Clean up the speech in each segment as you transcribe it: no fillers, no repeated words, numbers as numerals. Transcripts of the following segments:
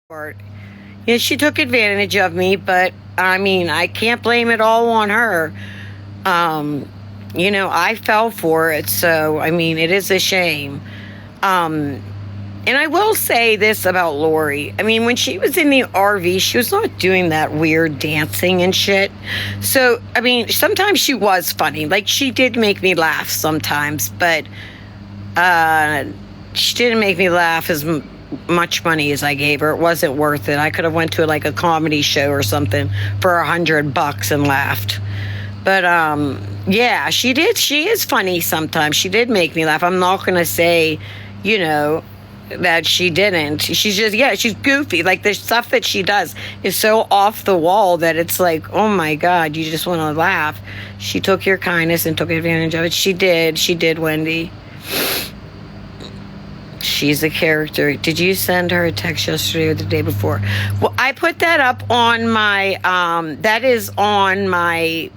part. Yeah, she took advantage of me, but I mean, I can't blame it all on her. Um, I fell for it, so I mean, it is a shame. Um, and I will say this about Lori. I mean, when she was in the RV, she was not doing that weird dancing and shit. So, I mean, sometimes she was funny. Like, she did make me laugh sometimes, but uh, she didn't make me laugh as much money as I gave her. It wasn't worth it. I could have went to like a comedy show or something for $100 and laughed. But yeah, she did. She is funny sometimes. She did make me laugh. I'm not gonna say, you know, that she didn't. She's just, yeah, she's goofy. Like, the stuff that she does is so off the wall that it's like, oh my God, you just want to laugh. She took your kindness and took advantage of it. She did, Wendy. She's a character. Did you send her a text yesterday or the day before? Well, I put that up on my, that is on my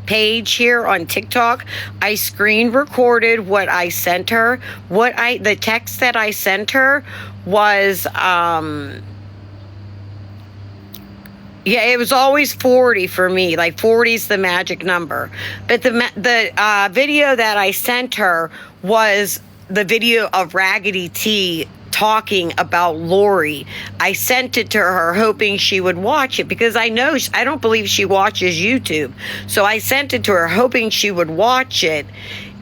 page here on TikTok. I screen recorded what I sent her. The text that I sent her was, yeah, it was always 40 for me. Like, 40 is the magic number. But the video that I sent her was the video of Raggedy T talking about Lori. I sent it to her hoping she would watch it because I don't believe she watches YouTube. So I sent it to her hoping she would watch it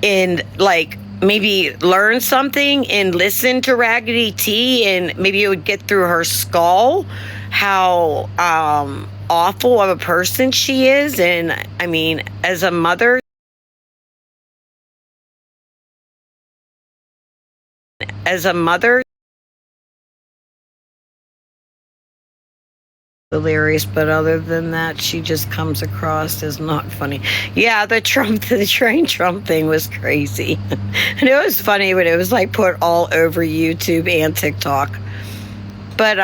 and like maybe learn something and listen to Raggedy T, and maybe it would get through her skull how awful of a person she is. And I mean, as a mother, hilarious, but other than that, she just comes across as not funny. Yeah, the train Trump thing was crazy. And it was funny, but it was like put all over YouTube and TikTok. But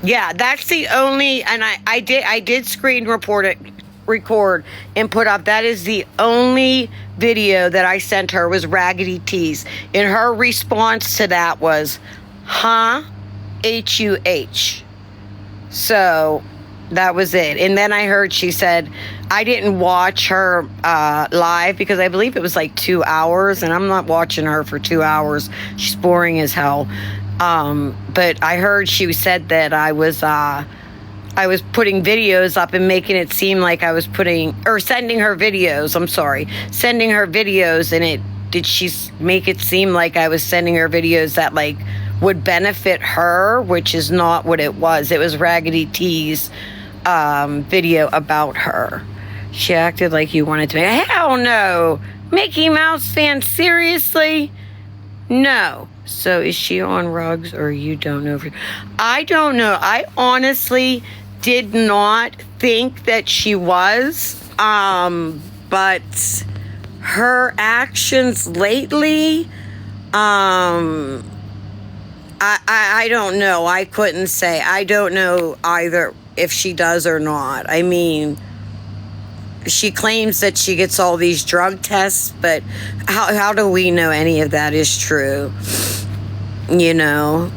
yeah, that's the only, and I did screen record and put up. That is the only video that I sent her, was Raggedy T's, and her response to that was, huh? H-U-H. So that was it. And then I heard she said, I didn't watch her live because I believe it was like 2 hours, and I'm not watching her for 2 hours. She's boring as hell. But I heard she said that I was putting videos up and making it seem like I was sending her videos. I'm sorry, sending her videos, and did she make it seem like I was sending her videos that like would benefit her, which is not what it was. It was Raggedy T's video about her. She acted like you wanted to make, hell no, Mickey Mouse fan, seriously? No. So is she on rugs, or you don't know? I don't know. I honestly did not think that she was, but her actions lately, I don't know. I couldn't say. I don't know either if she does or not. I mean, she claims that she gets all these drug tests, but how do we know any of that is true? You know?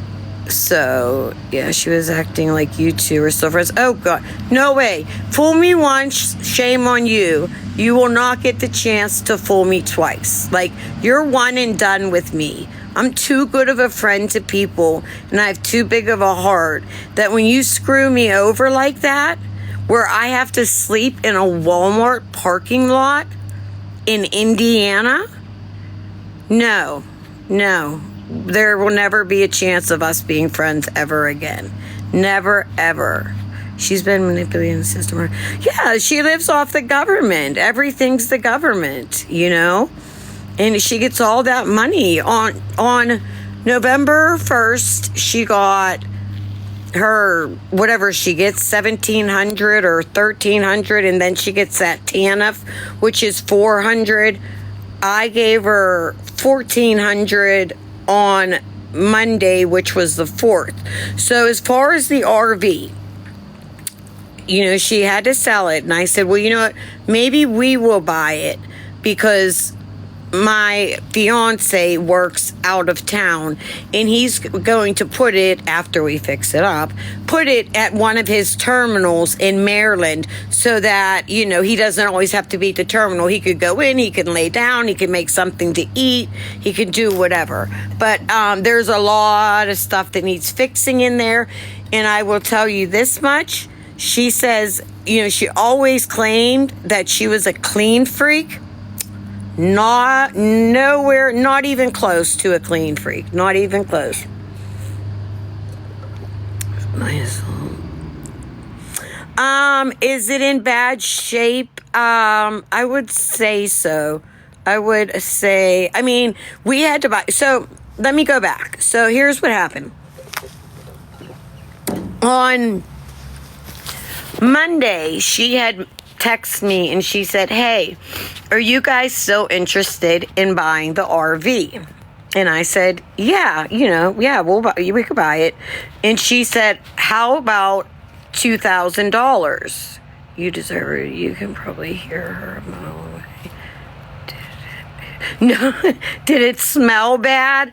So, yeah, she was acting like you two are still friends. Oh, God. No way. Fool me once, shame on you. You will not get the chance to fool me twice. Like, you're one and done with me. I'm too good of a friend to people, and I have too big of a heart that when you screw me over like that, where I have to sleep in a Walmart parking lot in Indiana, no, there will never be a chance of us being friends ever again. Never, ever. She's been manipulating the system. Yeah, she lives off the government. Everything's the government, you know? And she gets all that money. On November 1st, she got her, whatever she gets, $1,700 or $1,300, and then she gets that TANF, which is $400. I gave her $1,400 on Monday, which was the 4th. So as far as the RV, you know, she had to sell it. And I said, well, you know what? Maybe we will buy it, because my fiance works out of town, and he's going to put it, after we fix it up, put it at one of his terminals in Maryland, so that, you know, he doesn't always have to be at the terminal. He could go in, he can lay down, he can make something to eat, he can do whatever. But there's a lot of stuff that needs fixing in there, and I will tell you this much. She says, you know, she always claimed that she was a clean freak. Nowhere, not even close to a clean freak. Not even close. Is it in bad shape? I would say so. I would say, I mean, we had to buy, so let me go back. So here's what happened. On Monday, she had texted me and she said, hey, are you guys still interested in buying the RV? And I said, yeah, you know, yeah, we could buy it. And she said, how about $2,000? You deserve it. You can probably hear her a mile away. No, did it smell bad?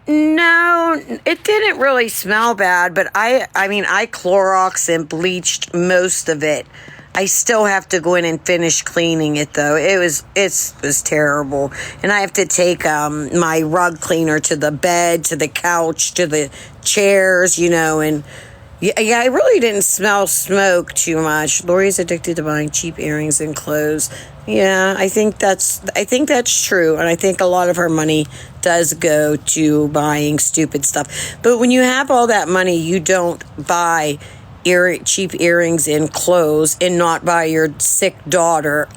No, it didn't really smell bad, but I mean, I Clorox and bleached most of it. I still have to go in and finish cleaning it, though. It was terrible. And I have to take my rug cleaner to the bed, to the couch, to the chairs, you know, and yeah, it really didn't smell smoke too much. Lori's addicted to buying cheap earrings and clothes. Yeah, I think that's true, and I think a lot of her money does go to buying stupid stuff. But when you have all that money, you don't buy cheap earrings and clothes, and not buy your sick daughter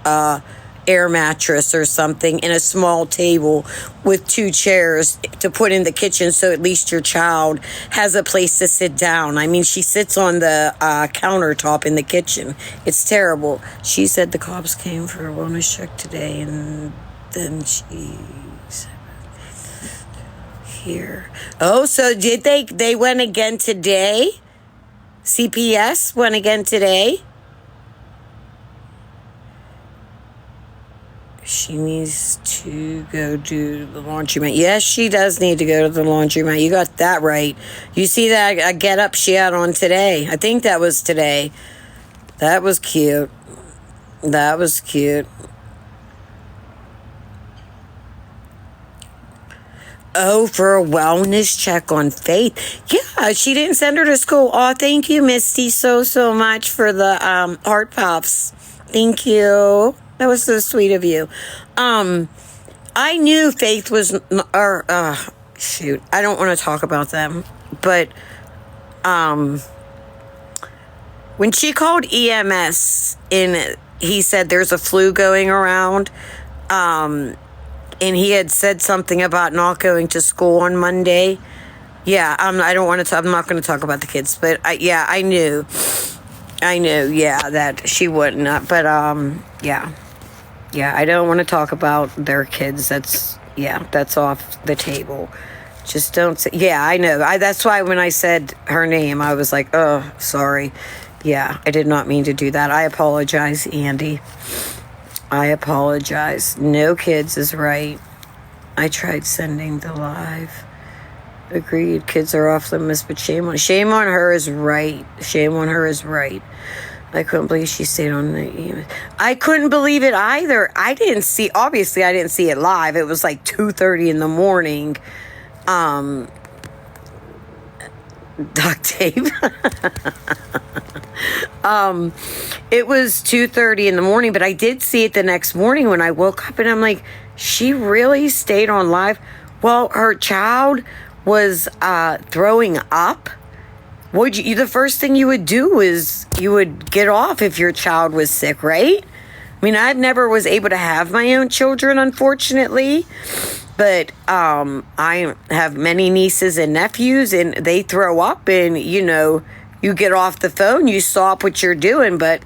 air mattress or something, and a small table with 2 chairs to put in the kitchen, so at least your child has a place to sit down. I mean, she sits on the countertop in the kitchen. It's terrible. She said the cops came for a wellness check today, and then she's here. Oh, so did they went again today? CPS went again today? She needs to go do the laundromat. Yes, she does need to go to the laundromat. You got that right. You see that get up she had on today? I think that was today. That was cute. That was cute. Oh, for a wellness check on Faith. Yeah, she didn't send her to school. Oh, thank you, Misty, so much for the heart puffs. Thank you. That was so sweet of you. I knew Faith was, shoot, I don't want to talk about them, but when she called EMS and he said there's a flu going around, and he had said something about not going to school on Monday. Yeah, I don't want to. I'm not going to talk about the kids, but I knew, yeah, that she wouldn't. But yeah, I don't want to talk about their kids. That's off the table. Just don't say. Yeah, I know. That's why when I said her name, I was like, oh, sorry. Yeah, I did not mean to do that. I apologize, Andy. I apologize. No kids is right. I tried sending the live. Agreed. Kids are off limits, but shame on her is right. Shame on her is right. I couldn't believe she stayed on the... I couldn't believe it either. Obviously I didn't see it live. It was like 2:30 in the morning. Duct tape. It was 2:30 in the morning, but I did see it the next morning when I woke up, and I'm like, she really stayed on live? Well, her child was throwing up. The first thing you would do is you would get off if your child was sick, right? I mean, I never was able to have my own children, unfortunately, but I have many nieces and nephews, and they throw up, and you get off the phone, you stop what you're doing, but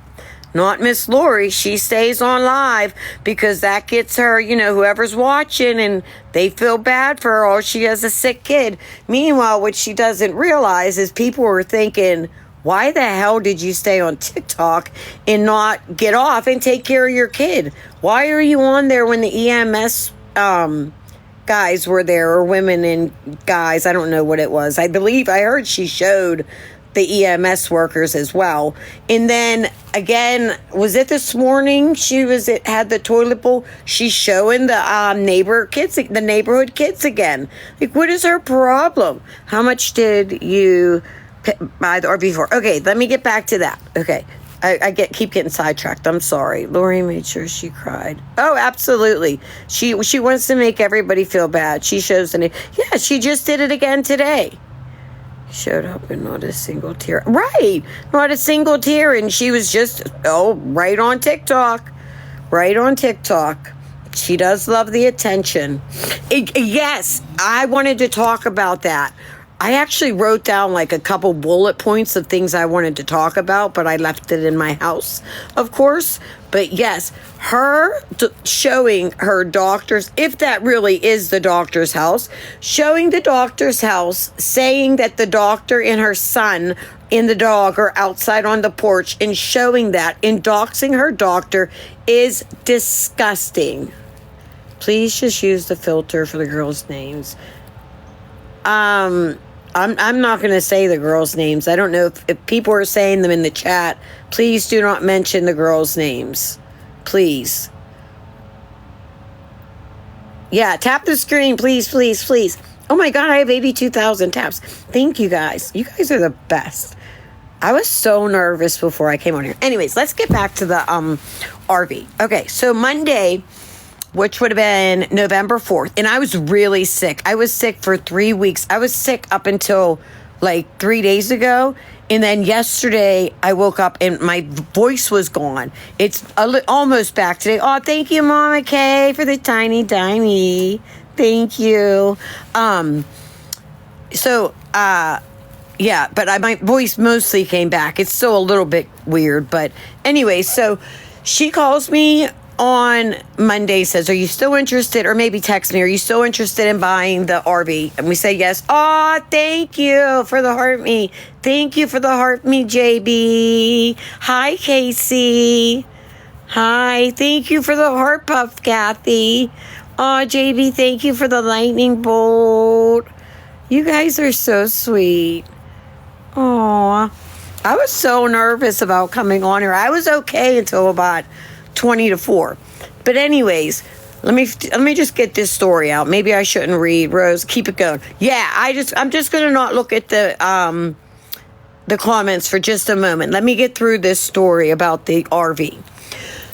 not Miss Lori. She stays on live because that gets her, whoever's watching, and they feel bad for her. Oh, she has a sick kid. Meanwhile, what she doesn't realize is people are thinking, why the hell did you stay on TikTok and not get off and take care of your kid? Why are you on there when the EMS guys were there, or women and guys? I don't know what it was. I heard she showed the EMS workers as well. And then again, was it this morning? Had the toilet bowl. She's showing the neighborhood kids again. Like, what is her problem? How much did you buy the RV for? Okay, let me get back to that. Okay. I keep getting sidetracked. I'm sorry. Lori made sure she cried. Oh, absolutely. She wants to make everybody feel bad. She shows yeah, she just did it again today. Showed up and not a single tear. Right. Not a single tear. And she was just, right on TikTok. Right on TikTok. She does love the attention. Yes, I wanted to talk about that. I actually wrote down like a couple bullet points of things I wanted to talk about, but I left it in my house, of course. But yes, her showing her doctor's, if that really is the doctor's house, showing the doctor's house, saying that the doctor and her son and the dog are outside on the porch, and showing that and doxing her doctor is disgusting. Please just use the filter for the girls' names. I'm not going to say the girls' names. I don't know if people are saying them in the chat. Please do not mention the girls' names. Please. Yeah, tap the screen, please, please, please. Oh my God, I have 82,000 taps. Thank you guys. You guys are the best. I was so nervous before I came on here. Anyways, let's get back to the RV. Okay, so Monday, which would have been November 4th. And I was really sick. I was sick for 3 weeks. I was sick up until like 3 days ago. And then yesterday I woke up and my voice was gone. It's almost back today. Oh, thank you, Mama Kay, for the tiny. Thank you. Yeah, but my voice mostly came back. It's still a little bit weird. But anyway, so she calls me on Monday, says, are you still interested? Or maybe text me, are you still interested in buying the RV? And we say yes. Oh, thank you for the heart me. Thank you for the heart me, JB. Hi, Casey. Hi. Thank you for the heart puff, Kathy. Oh, JB, thank you for the lightning bolt. You guys are so sweet. Aw. I was so nervous about coming on here. I was okay until about 20 to 4. But anyways, let me just get this story out. Maybe I shouldn't read. Rose, keep it going. Yeah, I'm just going to not look at the comments for just a moment. Let me get through this story about the RV.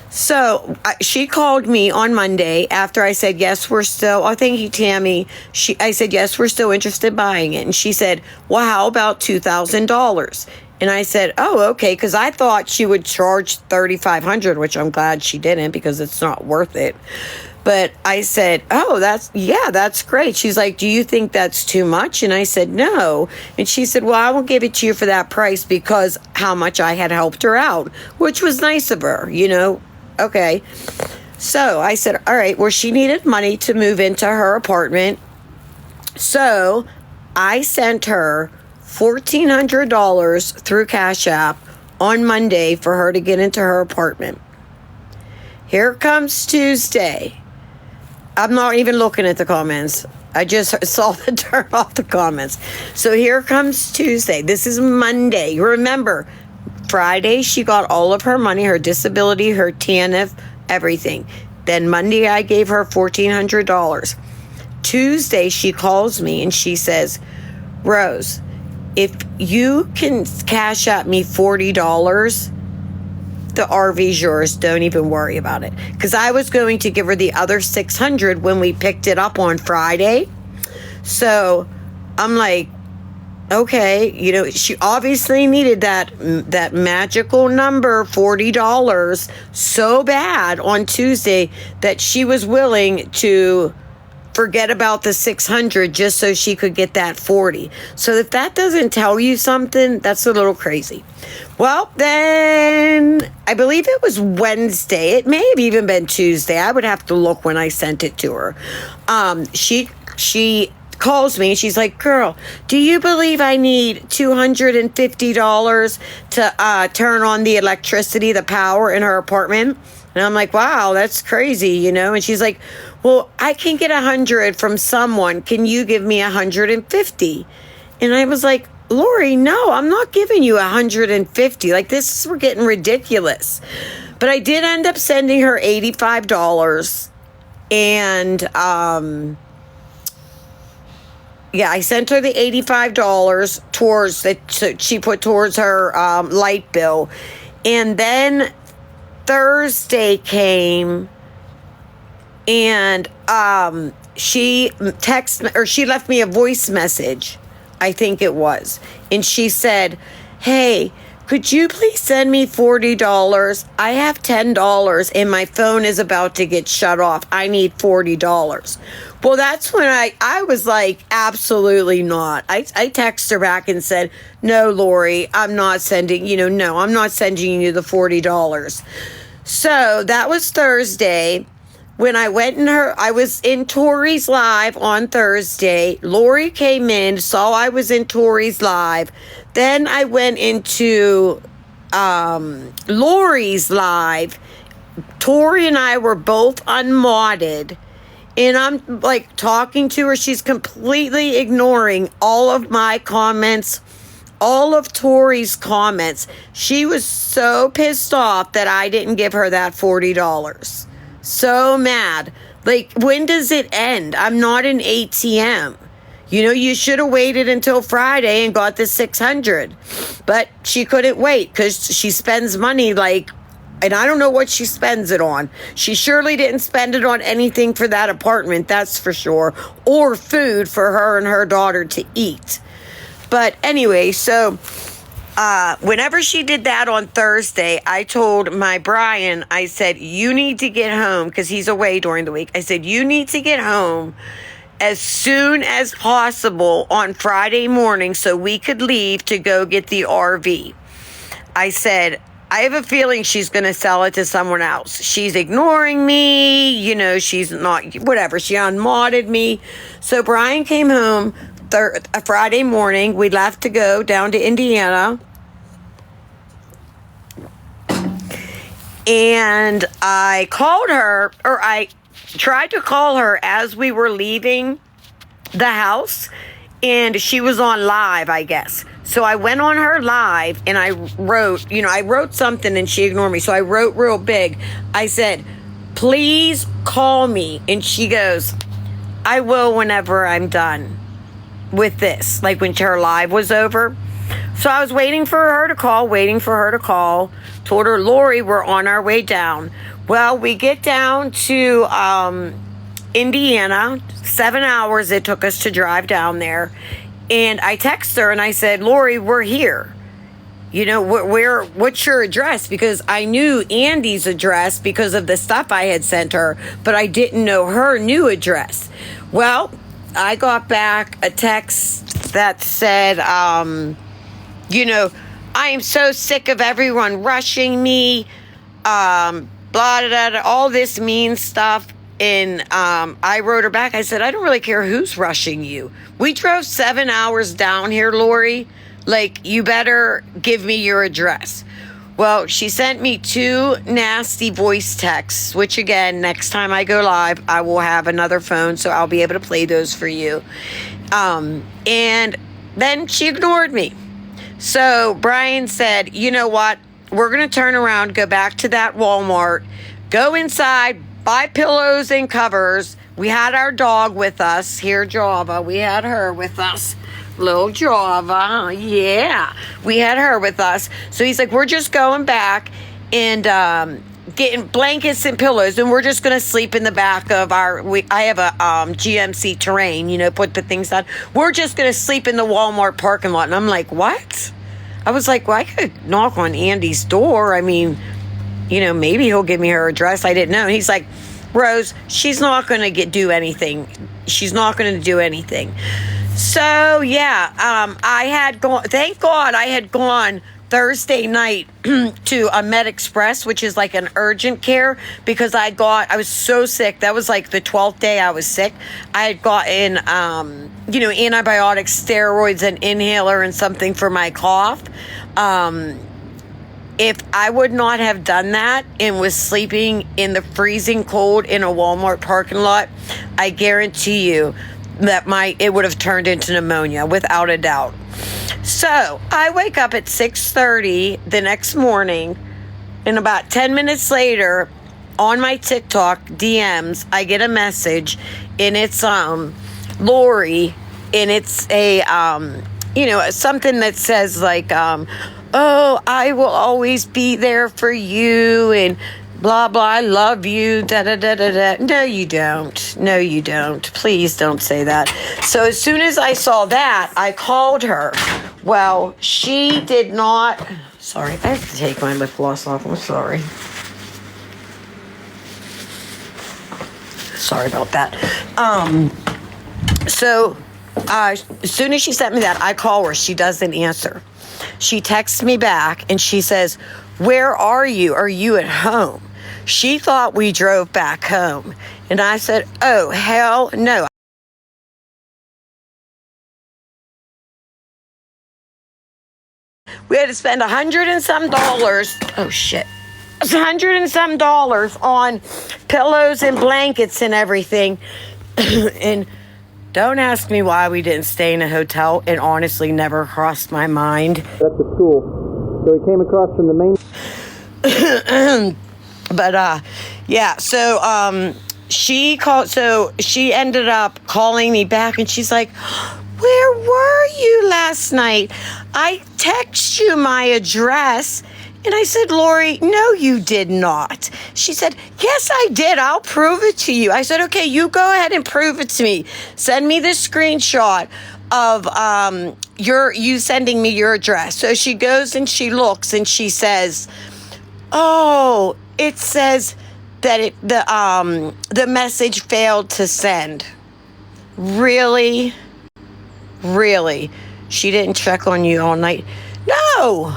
So she called me on Monday after I said, yes, we're still, oh, thank you, Tammy. I said, yes, we're still interested in buying it. And she said, well, how about $2,000? And I said, oh, okay, because I thought she would charge $3,500, which I'm glad she didn't because it's not worth it. But I said, oh, that's great. She's like, do you think that's too much? And I said, no. And she said, well, I won't give it to you for that price because how much I had helped her out, which was nice of her, Okay. So I said, all right, well, she needed money to move into her apartment. So I sent her $1,400 through Cash App on Monday for her to get into her apartment. Here comes Tuesday. I'm not even looking at the comments. I just saw the turn off the comments. So here comes Tuesday. This is Monday. Remember, Friday she got all of her money, her disability, her TANF, everything. Then Monday I gave her $1,400. Tuesday she calls me and she says, Rose, if you can Cash App me $40, the RV's yours. Don't even worry about it. Because I was going to give her the other $600 when we picked it up on Friday. So I'm like, okay, she obviously needed that magical number, $40, so bad on Tuesday that she was willing to forget about the $600 just so she could get that $40. So if that doesn't tell you something, that's a little crazy. Well, then I believe it was Wednesday. It may have even been Tuesday. I would have to look when I sent it to her. She calls me and she's like, girl, do you believe I need $250 to turn on the electricity, the power in her apartment? And I'm like, wow, that's crazy, you know? And she's like, well, I can get 100 from someone. Can you give me 150? And I was like, Lori, no, I'm not giving you 150. Like, we're getting ridiculous. But I did end up sending her $85. And, yeah, I sent her the $85 towards she put towards her light bill. And then Thursday came, and she left me a voice message, I think it was. And she said, hey, could you please send me $40? I have $10 and my phone is about to get shut off. I need $40. Well, that's when I was like, absolutely not. I texted her back and said, no, Lori, I'm not sending, no, I'm not sending you the $40. So that was Thursday. When I was in Tori's live on Thursday. Lori came in, saw I was in Tori's live. Then I went into Lori's live. Tori and I were both unmodded. And I'm like talking to her. She's completely ignoring all of my comments, all of Tori's comments. She was so pissed off that I didn't give her that $40. So mad. Like, when does it end? I'm not an ATM. You should have waited until Friday and got the $600. But she couldn't wait because she spends money and I don't know what she spends it on. She surely didn't spend it on anything for that apartment, that's for sure. Or food for her and her daughter to eat. But anyway, so whenever she did that on Thursday, I told my Brian, I said, you need to get home, because he's away during the week. I said, you need to get home as soon as possible on Friday morning so we could leave to go get the RV. I said, I have a feeling she's going to sell it to someone else. She's ignoring me. She's not, whatever. She unmodded me. So Brian came home a Friday morning. We left to go down to Indiana. And I called her, or I tried to call her as we were leaving the house, and she was on live, I guess. So I went on her live and I wrote something and she ignored me. So I wrote real big. I said, please call me. And she goes, I will whenever I'm done with this. Like when her live was over. So I was waiting for her to call, told her, Lori, we're on our way down. Well, we get down to Indiana, 7 hours it took us to drive down there. And I text her and I said, Lori, we're here. What's your address? Because I knew Andy's address because of the stuff I had sent her, but I didn't know her new address. Well, I got back a text that said, I am so sick of everyone rushing me, blah, blah, blah, all this mean stuff. And I wrote her back. I said, I don't really care who's rushing you. We drove 7 hours down here, Lori. Like, you better give me your address. Well, she sent me 2 nasty voice texts, which again, next time I go live, I will have another phone, so I'll be able to play those for you. And then she ignored me. So Brian said, you know what? We're going to turn around, go back to that Walmart, go inside, buy pillows and covers. We had our dog with us here, Java. We had her with us. Little Java. Yeah. We had her with us. So he's like, we're just going back and getting blankets and pillows, and we're just going to sleep in the back of I have a GMC Terrain, put the things on. We're just going to sleep in the Walmart parking lot. And I'm like, what? I was like, well, I could knock on Andy's door. I mean, maybe he'll give me her address. I didn't know. And he's like, Rose, she's not going to do anything. She's not going to do anything. So, yeah, I had gone, thank God I had gone Thursday night to a Med Express, which is like an urgent care, because I was so sick. That was like the 12th day I was sick. I had gotten, antibiotics, steroids, an inhaler, and something for my cough. If I would not have done that and was sleeping in the freezing cold in a Walmart parking lot, I guarantee you that it would have turned into pneumonia without a doubt. So I wake up at 6:30 the next morning, and about 10 minutes later, on my TikTok DMs, I get a message, and it's Lori, and it's a something that says like oh, I will always be there for you, and blah, blah, I love you, da-da-da-da-da. No, you don't. No, you don't. Please don't say that. So as soon as I saw that, I called her. Well, she did not... Sorry, I have to take my lip gloss off. I'm sorry. Sorry about that. So as soon as she sent me that, I call her. She doesn't answer. She texts me back, and she says, "Where are you? Are you at home?" She thought we drove back home. And I said, "Oh, hell no." We had to spend $100 and some. Oh, shit. $100 and some on pillows and blankets and everything. And don't ask me why we didn't stay in a hotel. It honestly never crossed my mind. That's a school. So he came across from the main... But, yeah, so, she called, so she ended up calling me back, and she's like, "Where were you last night? I texted you my address." And I said, "Lori, no, you did not." She said, "Yes, I did. I'll prove it to you." I said, "Okay, you go ahead and prove it to me. Send me the screenshot of you sending me your address." So she goes and she looks, and she says, "Oh, it says that the message failed to send." Really? Really? She didn't check on you all night? No!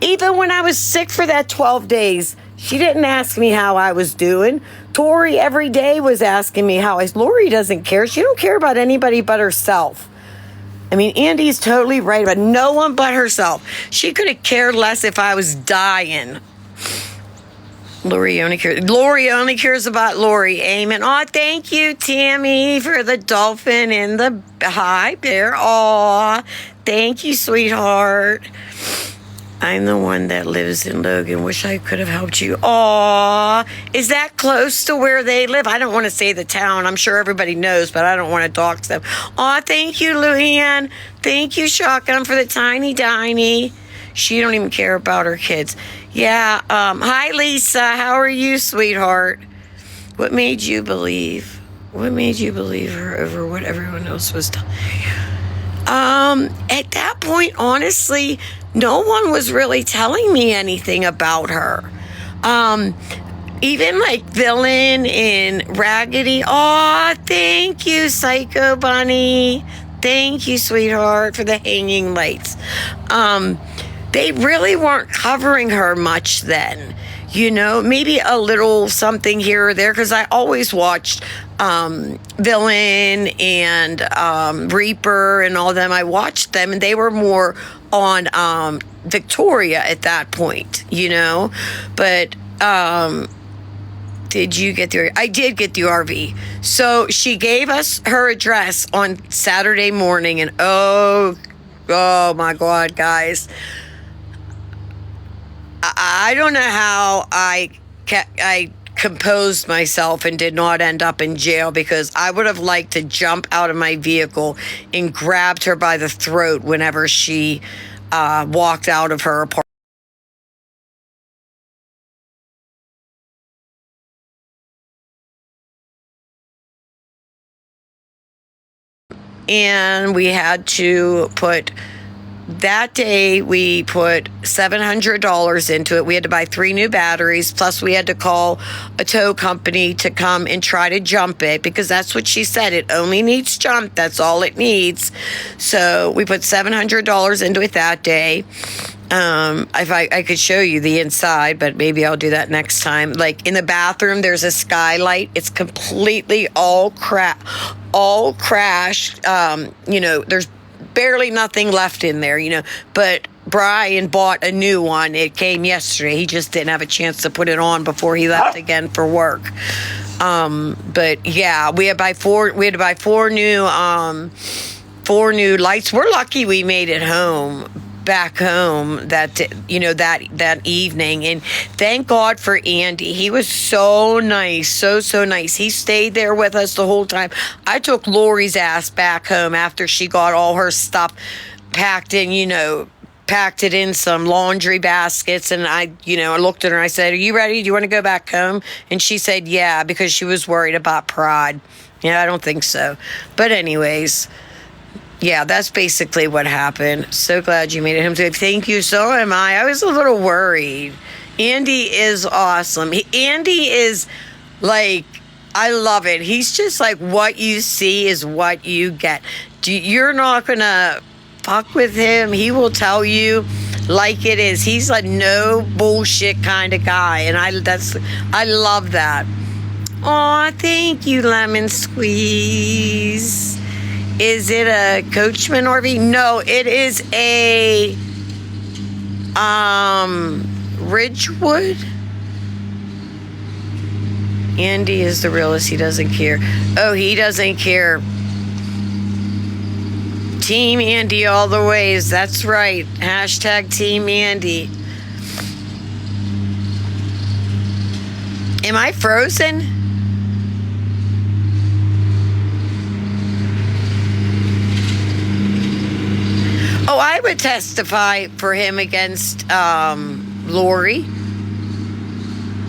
Even when I was sick for that 12 days, she didn't ask me how I was doing. Tori every day was asking me how I was. Lori doesn't care. She don't care about anybody but herself. I mean, Andy's totally right about no one but herself. She could have cared less if I was dying. Lori only cares about Lori. Amen. Oh, thank you, Tammy, for the dolphin and the hi bear. Aw, thank you, sweetheart. I'm the one that lives in Logan. Wish I could have helped you. Aw, is that close to where they live? I don't want to say the town. I'm sure everybody knows, but I don't want to dox them. Aw, thank you, Luann. Thank you, Shotgun, for the tiny diny. She don't even care about her kids. Yeah, hi, Lisa. How are you, sweetheart? What made you believe? What made you believe her over what everyone else was telling you? At that point, honestly, no one was really telling me anything about her. Even like Villain and Raggedy. Aw, thank you, Psycho Bunny. Thank you, sweetheart, for the hanging lights. They really weren't covering her much then. You know, maybe a little something here or there, because I always watched Villain and Reaper and all them. I watched them, and they were more on Victoria at that point, you know. But did you get the... I did get the RV. So she gave us her address on Saturday morning, and oh my God, guys. I don't know how I composed myself and did not end up in jail, because I would have liked to jump out of my vehicle and grabbed her by the throat whenever she walked out of her apartment. And we had to put... That day, we put $700 into it. We had to buy 3 new batteries, plus we had to call a tow company to come and try to jump it, because that's what she said. It only needs jumped. That's all it needs. So we put $700 into it that day. If I could show you the inside, but maybe I'll do that next time. Like in the bathroom, there's a skylight. It's completely all crashed. There's barely nothing left in there, but Brian bought a new one. It came yesterday. He just didn't have a chance to put it on before he left again for work. But yeah, we had to buy four new lights. We're lucky we made it back home that evening, and thank God for Andy. He was so nice, so nice. He stayed there with us the whole time. I took Lori's ass back home after she got all her stuff packed it in some laundry baskets, and I looked at her and I said, "Are you ready? Do you want to go back home?" And she said yeah, because she was worried about Pride. Yeah, I don't think so, but anyways, yeah, that's basically what happened. So glad you made it home today. Thank you. So am I. I was a little worried. Andy is awesome. Andy is like, I love it. He's just like, what you see is what you get. You're not going to fuck with him. He will tell you like it is. He's a no bullshit kind of guy. And I love that. Aw, thank you, Lemon Squeeze. Is it a Coachman RV? No, it is a Ridgewood. Andy is the realist. He doesn't care. Oh, he doesn't care. Team Andy all the ways. That's right. Hashtag Team Andy. Am I frozen? Oh, I would testify for him against Lori.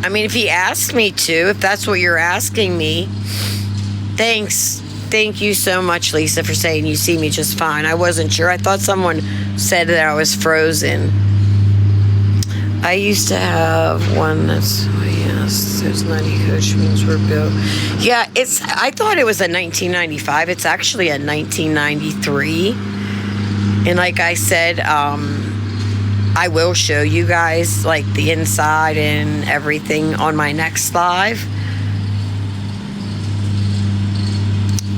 I mean, if he asked me to, if that's what you're asking me. Thanks. Thank you so much, Lisa, for saying you see me just fine. I wasn't sure. I thought someone said that I was frozen. I used to have one that's, yes, those 90 Coachmans were built. Yeah, I thought it was a 1995. It's actually a 1993. And like I said, I will show you guys like the inside and everything on my next live.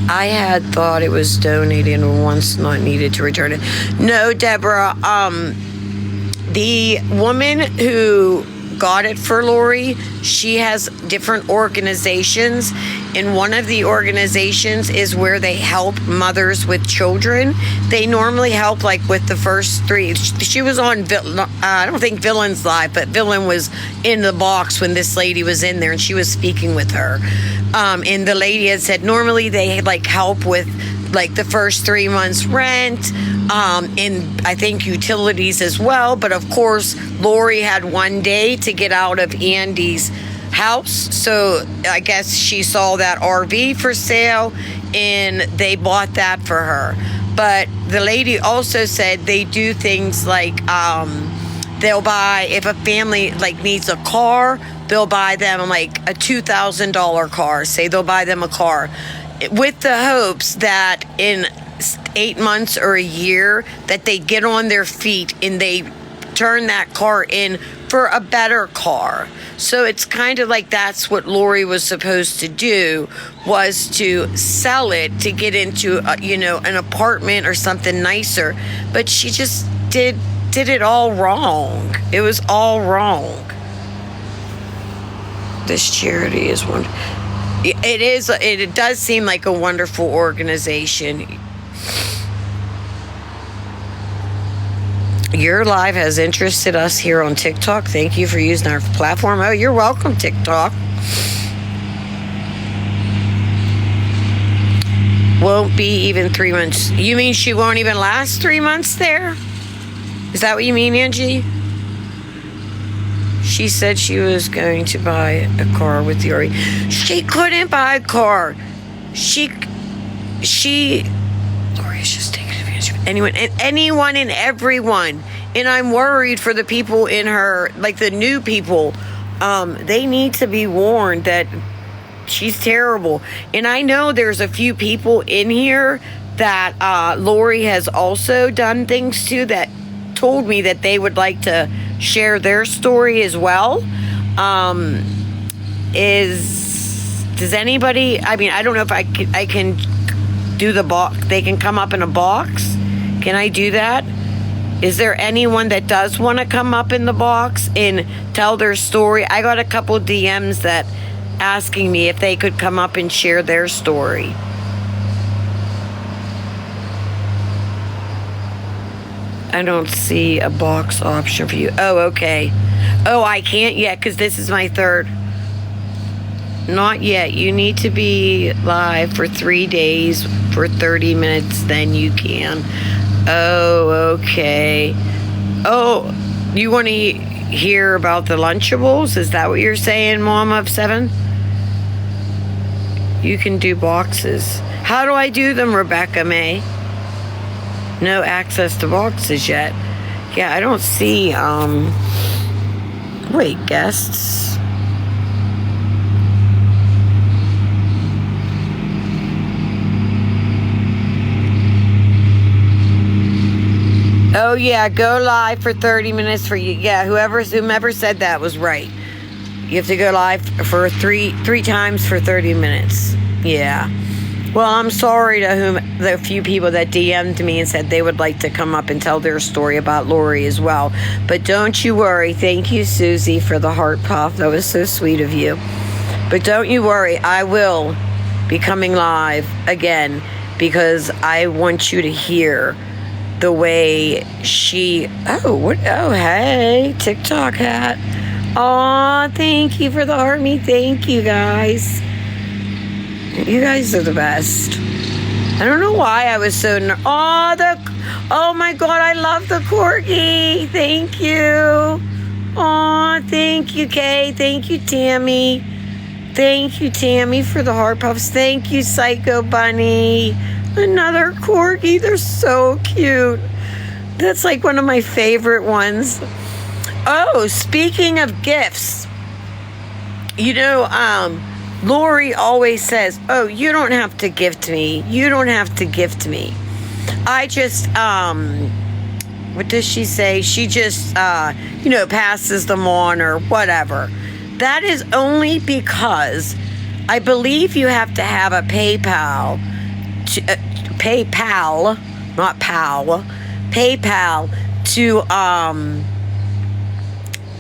I had thought it was donated and once not needed to return it. No, Deborah, the woman who got it for Lori, she has different organizations, and one of the organizations is where they help mothers with children. They normally help like with the first three. She was on, I don't think Villain's live, but Villain was in the box when this lady was in there, and she was speaking with her. And the lady had said normally they like help with like the first 3 months rent, and I think utilities as well. But of course, Lori had one day to get out of Andy's house. So I guess she saw that RV for sale and they bought that for her. But the lady also said they do things like, they'll buy, if a family like needs a car, they'll buy them like a $2,000 car. Say they'll buy them a car with the hopes that in 8 months or a year that they get on their feet and they turn that car in for a better car. So it's kind of like that's what Lori was supposed to do, was to sell it to get into an apartment or something nicer. But she just did it all wrong. It was all wrong. This charity is one. It is. It does seem like a wonderful organization. Your live has interested us here on TikTok. Thank you for using our platform. Oh, you're welcome, TikTok. Won't be even 3 months. You mean she won't even last 3 months there? Is that what you mean, Angie? She said she was going to buy a car with the RV. She couldn't buy a car. Lori's just taking advantage of anyone and everyone. And I'm worried for the people in her, like the new people. They need to be warned that she's terrible. And I know there's a few people in here that Lori has also done things to that told me that they would like to share their story as well. Does anybody, I mean, I don't know if I can do the box. They can come up in a box. Can I do that? Is there anyone that does want to come up in the box and tell their story? I got a couple DMs that asking me if they could come up and share their story. I don't see a box option for you. Oh, okay. Oh, I can't yet because this is my third. Not yet. You need to be live for 3 days for 30 minutes, then you can. Oh, okay. Oh, you want to hear about the Lunchables? Is that what you're saying, Mom of 7? You can do boxes. How do I do them, Rebecca May? No access to boxes yet. Yeah, I don't see, wait, guests. Oh yeah, go live for 30 minutes for you. Yeah, whomever said that was right. You have to go live for three times for 30 minutes. Yeah. Well, I'm sorry to the few people that DM'd me and said they would like to come up and tell their story about Lori as well. But don't you worry. Thank you, Susie, for the heart puff. That was so sweet of you. But don't you worry. I will be coming live again because I want you to hear the way she... Oh, hey, TikTok hat. Aw, thank you for the heart me. Thank you, guys. You guys are the best. I don't know why I was so... Oh, my God, I love the corgi. Thank you. Aw, thank you, Kay. Thank you, Tammy. Thank you, Tammy, for the heart puffs. Thank you, Psycho Bunny. Another corgi. They're so cute. That's like one of my favorite ones. Oh, speaking of gifts, you know, Lori always says, oh, you don't have to gift me. You don't have to gift me. I just, what does she say? She just, passes them on or whatever. That is only because I believe you have to have a PayPal, not PAL, PayPal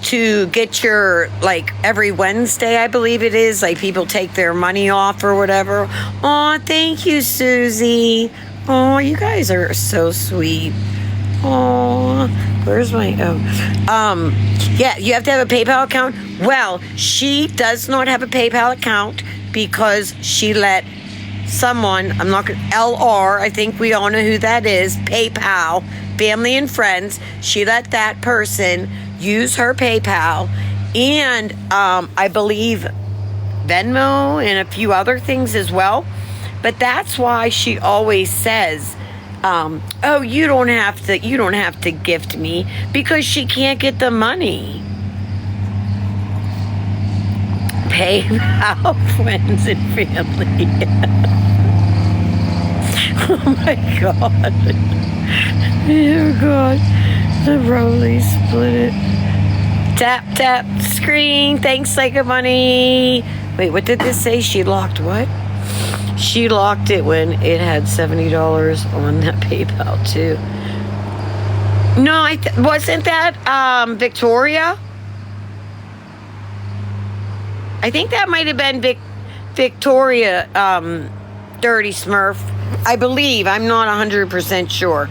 to get your, like, every Wednesday, I believe it is, like, people take their money off or whatever. Oh, thank you, Susie. Oh, you guys are so sweet. Oh, where's my, yeah, you have to have a PayPal account. Well, she does not have a PayPal account because she let someone, I'm not going to, LR, I think we all know who that is, PayPal, family and friends, she let that person use her PayPal and I believe Venmo and a few other things as well. But that's why she always says, oh, you don't have to gift me, because she can't get the money. PayPal, friends and family. Oh my God. Oh God. The Rolly split it. Tap, tap, screen. Thanks, Psycho Bunny. Wait, what did this say? She locked what? She locked it when it had $70 on that PayPal too. No, wasn't that Victoria? I think that might have been Victoria, Dirty Smurf. I believe. I'm not 100% sure.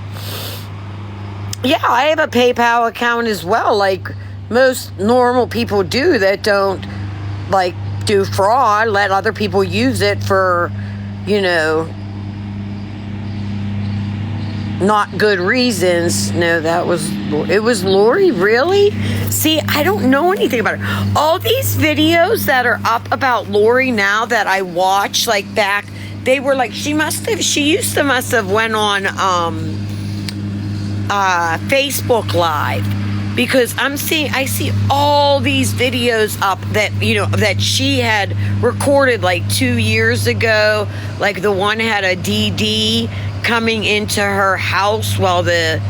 Yeah, I have a PayPal account as well, like most normal people do that don't, like, do fraud, let other people use it for, not good reasons. No, it was Lori, really? See, I don't know anything about her. All these videos that are up about Lori now that I watch, like, back, they were like, she must have went on, Facebook Live, because I see all these videos up that, that she had recorded like 2 years ago. Like the one had a DD coming into her house while the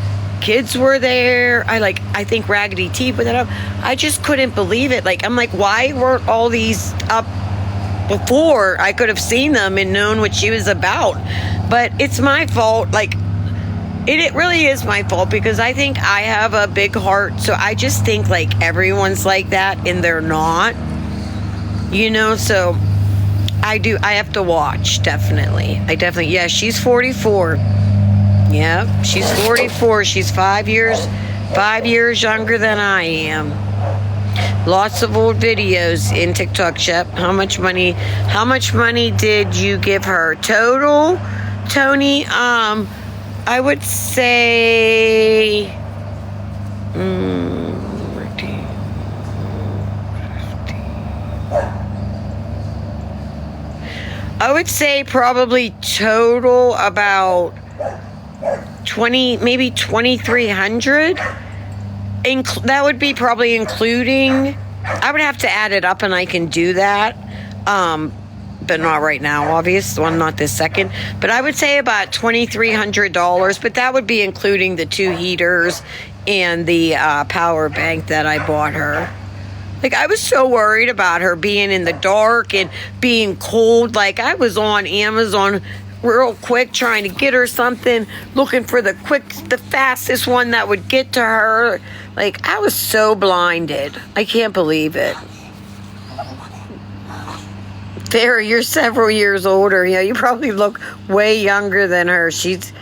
kids were there. I think Raggedy T put that up. I just couldn't believe it. Like, I'm like, why weren't all these up before? I could have seen them and known what she was about. But it's my fault. Like, it really is my fault, because I think I have a big heart. So I just think like everyone's like that, and they're not. You know, so I have to watch, definitely. Yeah, she's 44. Yeah, she's 44. She's 5 years younger than I am. Lots of old videos in TikTok, Shep. How much money did you give her? Total, Tony, I would say, I would say probably total about 20, maybe 2,300. That would be probably including, I would have to add it up, and I can do that. But not right now, obviously. Well, not this second. But I would say about $2,300. But that would be including the 2 heaters and the power bank that I bought her. Like, I was so worried about her being in the dark and being cold. Like, I was on Amazon real quick trying to get her something, looking for the fastest one that would get to her. Like, I was so blinded. I can't believe it. There, you're several years older. Yeah, you probably look way younger than her. She's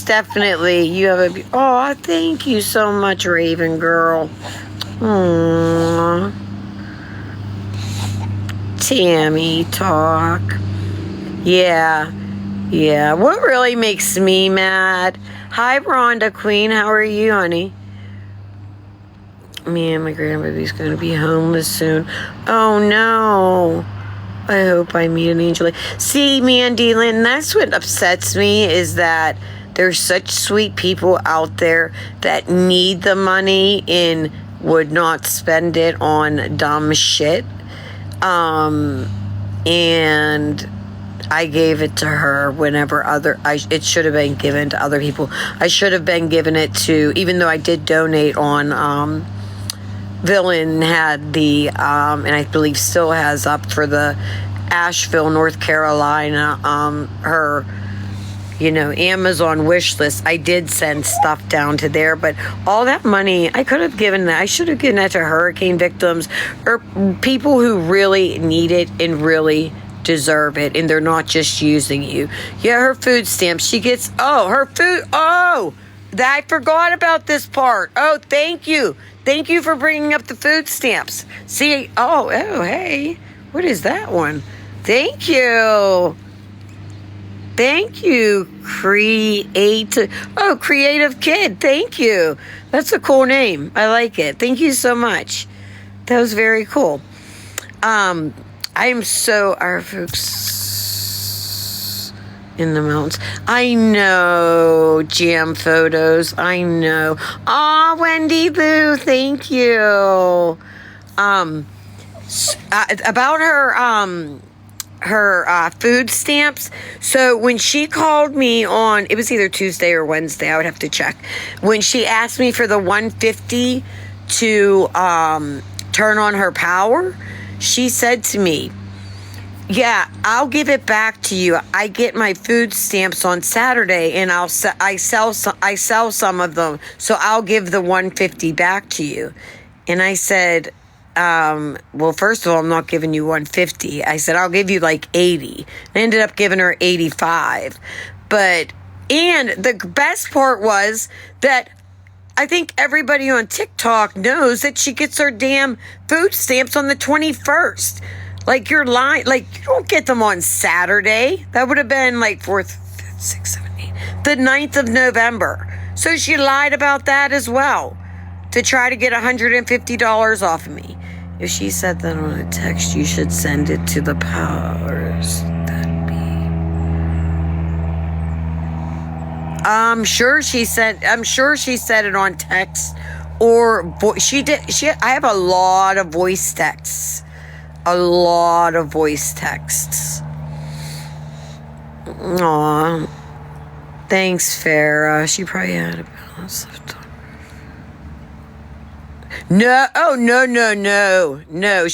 definitely, you have a, oh, thank you so much, Raven girl. Aww. Tammy talk. Yeah. What really makes me mad? Hi, Rhonda Queen. How are you, honey? Man, my grandbaby's going to be homeless soon. Oh, no. I hope I meet an angel. See, Mandy Lynn, that's what upsets me, is that there's such sweet people out there that need the money and would not spend it on dumb shit. And I gave it to her whenever it should have been given to other people. I should have been given it to, even though I did donate on, Villain had the, and I believe still has up for the Asheville, North Carolina, her, Amazon wish list. I did send stuff down to there, but all that money, I could have given that. I should have given that to hurricane victims or people who really need it and really deserve it, and they're not just using you. Yeah, her food stamps. She gets, her food. Oh, I forgot about this part. Oh, thank you. Thank you for bringing up the food stamps. See, hey, what is that one? Thank you. Creative Kid. Thank you. That's a cool name. I like it. Thank you so much. That was very cool. Our folks in the mountains. I know, Jam Photos. I know. Aw, Wendy Lou, thank you. About her food stamps. So when she called me on, it was either Tuesday or Wednesday, I would have to check. When she asked me for the $150 to turn on her power, she said to me, yeah, I'll give it back to you. I get my food stamps on Saturday, and I sell some of them, so I'll give the $150 back to you. And I said, well, first of all, I'm not giving you $150. I said, I'll give you like $80. I ended up giving her $85. And the best part was that I think everybody on TikTok knows that she gets her damn food stamps on the 21st. Like, you're lying. Like, you don't get them on Saturday. That would have been like 4th, 5th, 6th, 7th, 8th. The 9th of November. So she lied about that as well to try to get $150 off of me. If she said that on a text, you should send it to the powers that be. I'm sure she said it on text or I have a lot of voice texts. Aw. Thanks, Farah. She probably had a balance left on. No, oh, no.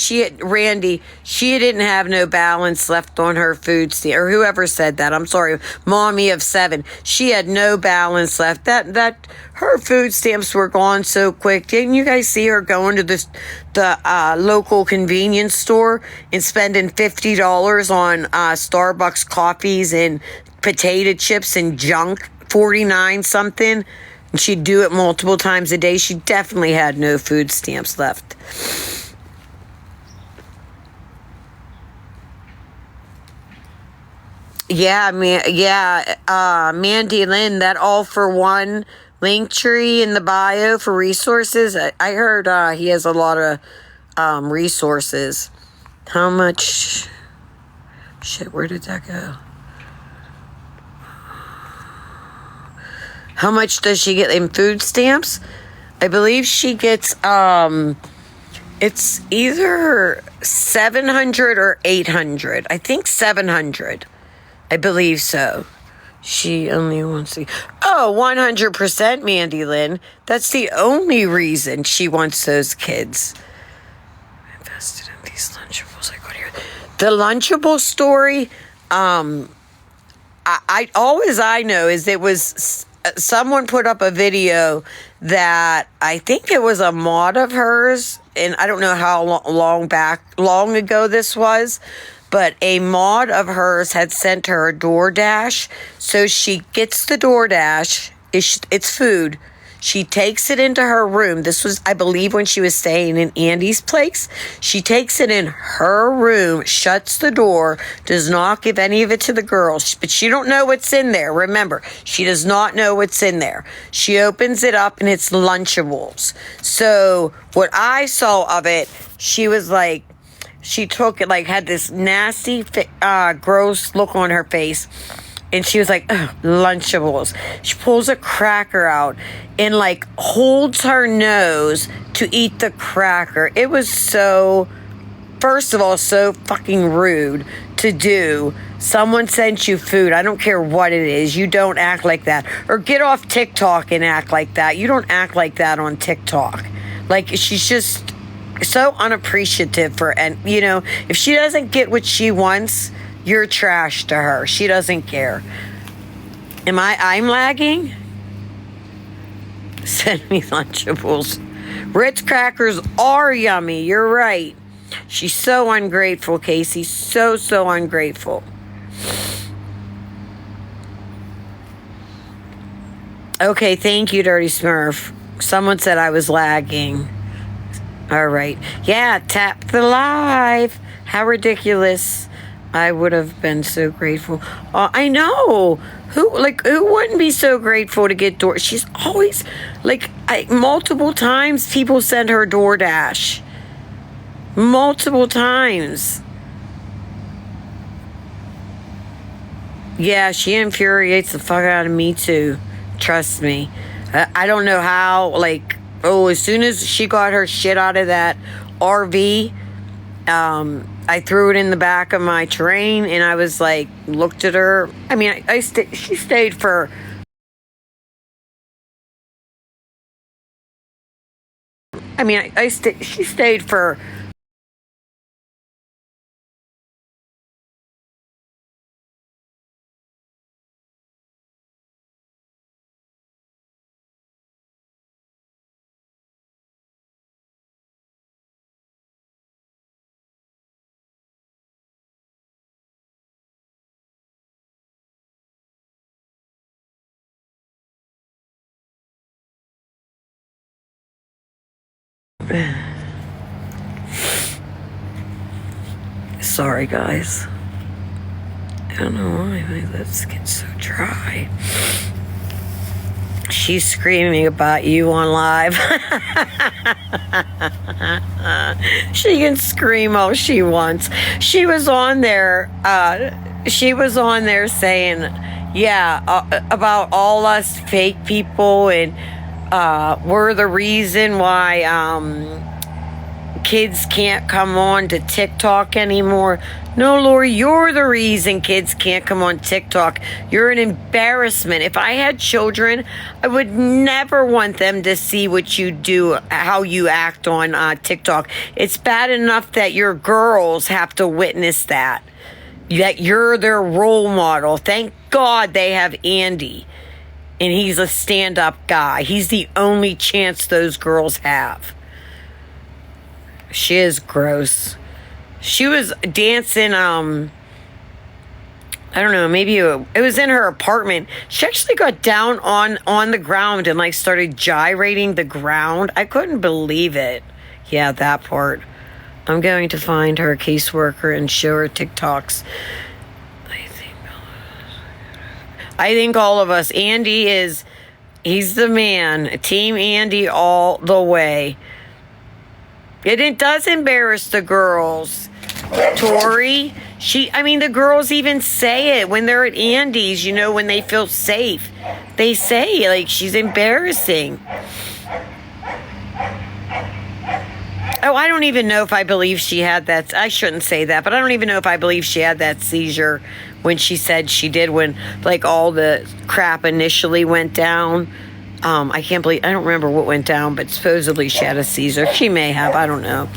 Randy, she didn't have no balance left on her food stamp, or whoever said that. I'm sorry, mommy of 7. She had no balance left. That her food stamps were gone so quick. Didn't you guys see her going to the local convenience store and spending $50 on Starbucks coffees and potato chips and junk, 49 something? And she'd do it multiple times a day. She definitely had no food stamps left. Yeah, Mandy Lynn, that all for one link tree in the bio for resources. I heard he has a lot of resources. How much? Shit, where did that go? How much does she get in food stamps? I believe she gets, it's either 700 or 800. I think 700. I believe so. She only wants to... Oh, 100% Mandy Lynn. That's the only reason she wants those kids. I invested in these Lunchables. I got here. The Lunchable story, I know is it was... Someone put up a video that I think it was a mod of hers, and I don't know how long ago this was, but a mod of hers had sent her a DoorDash. So she gets the DoorDash. It's food. She takes it into her room. This was, I believe, when she was staying in Andy's place. She takes it in her room, shuts the door, does not give any of it to the girls. But she don't know what's in there. Remember, she does not know what's in there. She opens it up and it's Lunchables. So what I saw of it, she was like, she took it, like, had this nasty, gross look on her face. And she was like, ugh, Lunchables. She pulls a cracker out and, like, holds her nose to eat the cracker. It was so, first of all, so fucking rude to do. Someone sent you food. I don't care what it is. You don't act like that. Or get off TikTok and act like that. You don't act like that on TikTok. Like, she's just so unappreciative for, and, you know, if she doesn't get what she wants, you're trash to her. She doesn't care. I'm lagging? Send me Lunchables. Ritz crackers are yummy. You're right. She's so ungrateful, Casey. So ungrateful. Okay, thank you, Dirty Smurf. Someone said I was lagging. All right. Yeah, tap the live. How ridiculous. I would have been so grateful. I know. Who wouldn't be so grateful to get door? She's always, like, multiple times people send her DoorDash. Multiple times. Yeah, she infuriates the fuck out of me too. Trust me. I don't know how, like, as soon as she got her shit out of that RV, I threw it in the back of my terrain, and I was like, looked at her. I mean, she stayed for... I mean, she stayed for... Sorry, guys. I don't know why my lips get so dry. She's screaming about you on live. She can scream all she wants. She was on there saying, yeah, about all us fake people, and we're the reason why kids can't come on to TikTok anymore. No, Lori, you're the reason kids can't come on TikTok. You're an embarrassment. If I had children, I would never want them to see what you do, how you act on TikTok. It's bad enough that your girls have to witness that you're their role model. Thank God they have Andy, and he's a stand-up guy. He's the only chance those girls have. She is gross. She was dancing, I don't know, maybe it was in her apartment. She actually got down on the ground and like started gyrating the ground. I couldn't believe it. Yeah, that part. I'm going to find her caseworker and show her TikToks. I think all of us. Andy he's the man. Team Andy all the way. And it does embarrass the girls. Tori, the girls even say it when they're at Andy's, when they feel safe. They say, like, she's embarrassing. Oh, I don't even know if I believe she had that. I shouldn't say that, but I don't even know if I believe she had that seizure when she said she did, when, like, all the crap initially went down. I don't remember what went down, but supposedly she had a seizure. She may have, I don't know.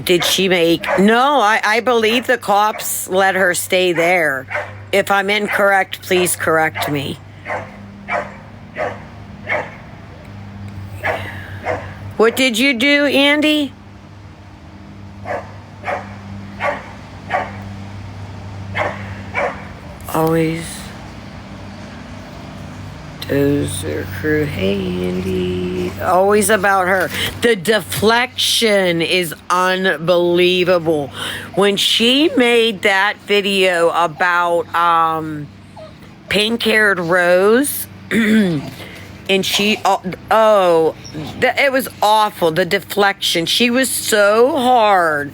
Did she make... No, I believe the cops let her stay there. If I'm incorrect, please correct me. What did you do, Andy? Always... Dozer crew. Hey, Andy. Always about her. The deflection is unbelievable. When she made that video about pink-haired Rose, and she, it was awful. The deflection. She was so hard.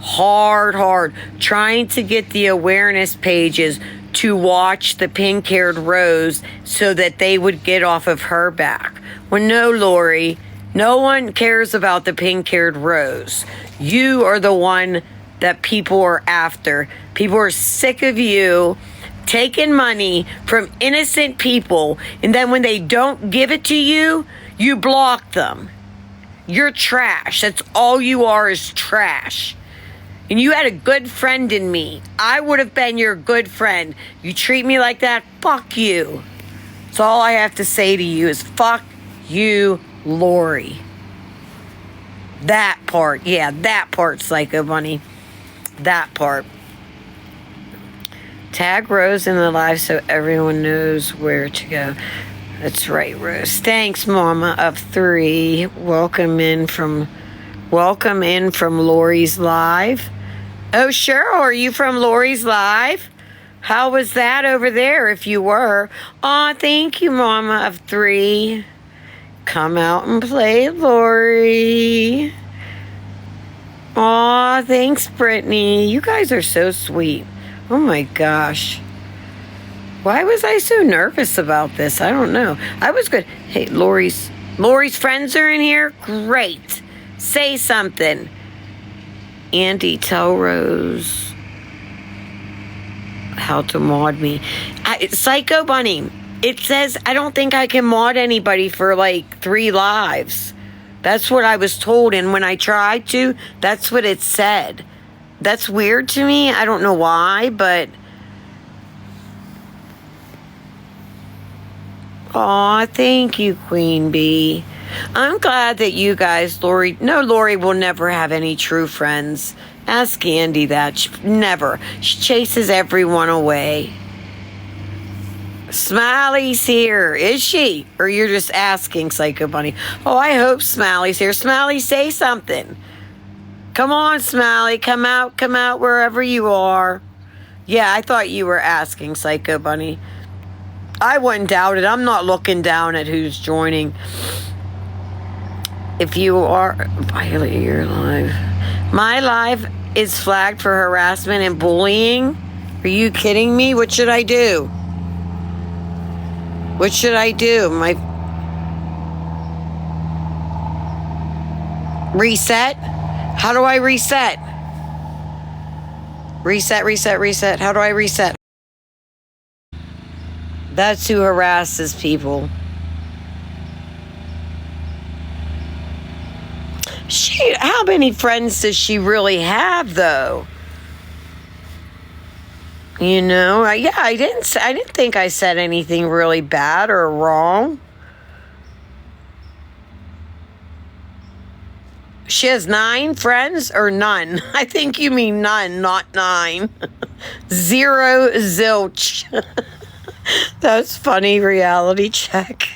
Hard, trying to get the awareness pages to watch the pink-haired Rose so that they would get off of her back. Well, no, Lori, no one cares about the pink-haired Rose. You are the one that people are after. People are sick of you taking money from innocent people, and then when they don't give it to you, you block them. You're trash. That's all you are, is trash. And you had a good friend in me. I would have been your good friend. You treat me like that, fuck you. That's all I have to say to you is fuck you, Lori. That part. Yeah, that part, Psycho Bunny. That part. Tag Rose in the live so everyone knows where to go. That's right, Rose. Thanks, Mama of 3. Welcome in from Lori's live. Oh, Cheryl, are you from Lori's live? How was that over there, if you were? Aw, thank you, Mama of 3. Come out and play, Lori. Aw, thanks, Brittany. You guys are so sweet. Oh, my gosh. Why was I so nervous about this? I don't know. I was good. Hey, Lori's friends are in here? Great. Say something. Andy, tell Rose how to mod me. Psycho Bunny, it says I don't think I can mod anybody for like 3 lives. That's what I was told, and when I tried to, that's what it said. That's weird to me. I don't know why, but... Aw, thank you, Queen Bee. I'm glad that you guys, Lori... No, Lori will never have any true friends. Ask Andy that. Never. She chases everyone away. Smiley's here. Is she? Or you're just asking, Psycho Bunny? Oh, I hope Smiley's here. Smiley, say something. Come on, Smiley. Come out wherever you are. Yeah, I thought you were asking, Psycho Bunny. I wouldn't doubt it. I'm not looking down at who's joining. If you are... Violet, your live. My live is flagged for harassment and bullying. Are you kidding me? What should I do? What should I do? Reset? How do I reset? Reset. How do I reset? That's who harasses people. How many friends does she really have, though? You know, I didn't think I said anything really bad or wrong. She has 9 friends or none? I think you mean none, not 9. 0, zilch. That's funny, reality check.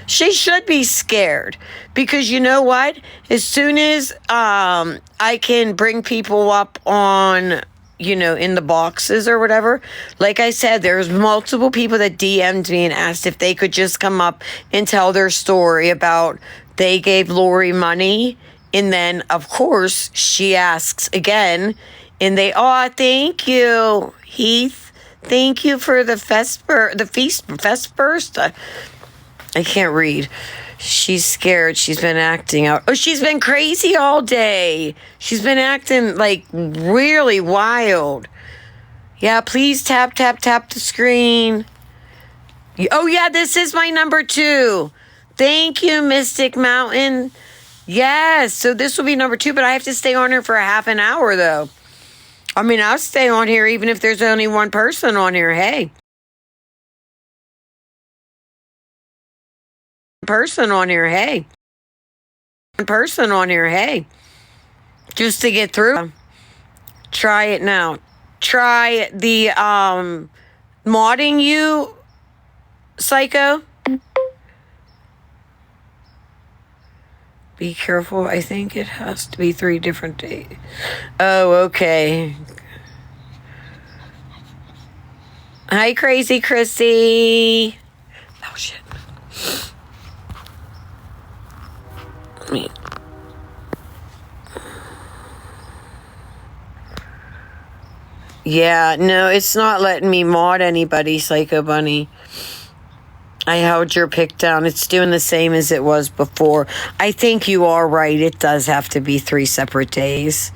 She should be scared because you know what? As soon as I can bring people up on, you know, in the boxes or whatever, like I said, there's multiple people that DM'd me and asked if they could just come up and tell their story about they gave Lori money, and then of course she asks again, and they, oh, thank you, Heath. Thank you for the fest burst. I can't read. She's scared. She's been acting out. Oh, she's been crazy all day. She's been acting like really wild. Yeah, please tap the screen. Oh, yeah, this is my number 2. Thank you, Mystic Mountain. Yes, so this will be number 2, but I have to stay on here for a half an hour, though. I mean, I'll stay on here even if there's only one person on here. Hey. Person on here, hey. Just to get through. Try it now. Try the modding you, Psycho. Be careful. I think it has to be 3 different days. Oh, okay. Hi, Crazy Chrissy. Oh, shit. Me. Yeah, no, it's not letting me mod anybody, Psycho Bunny. I held your pick down. It's doing the same as it was before. I think you are right. It does have to be 3 separate days.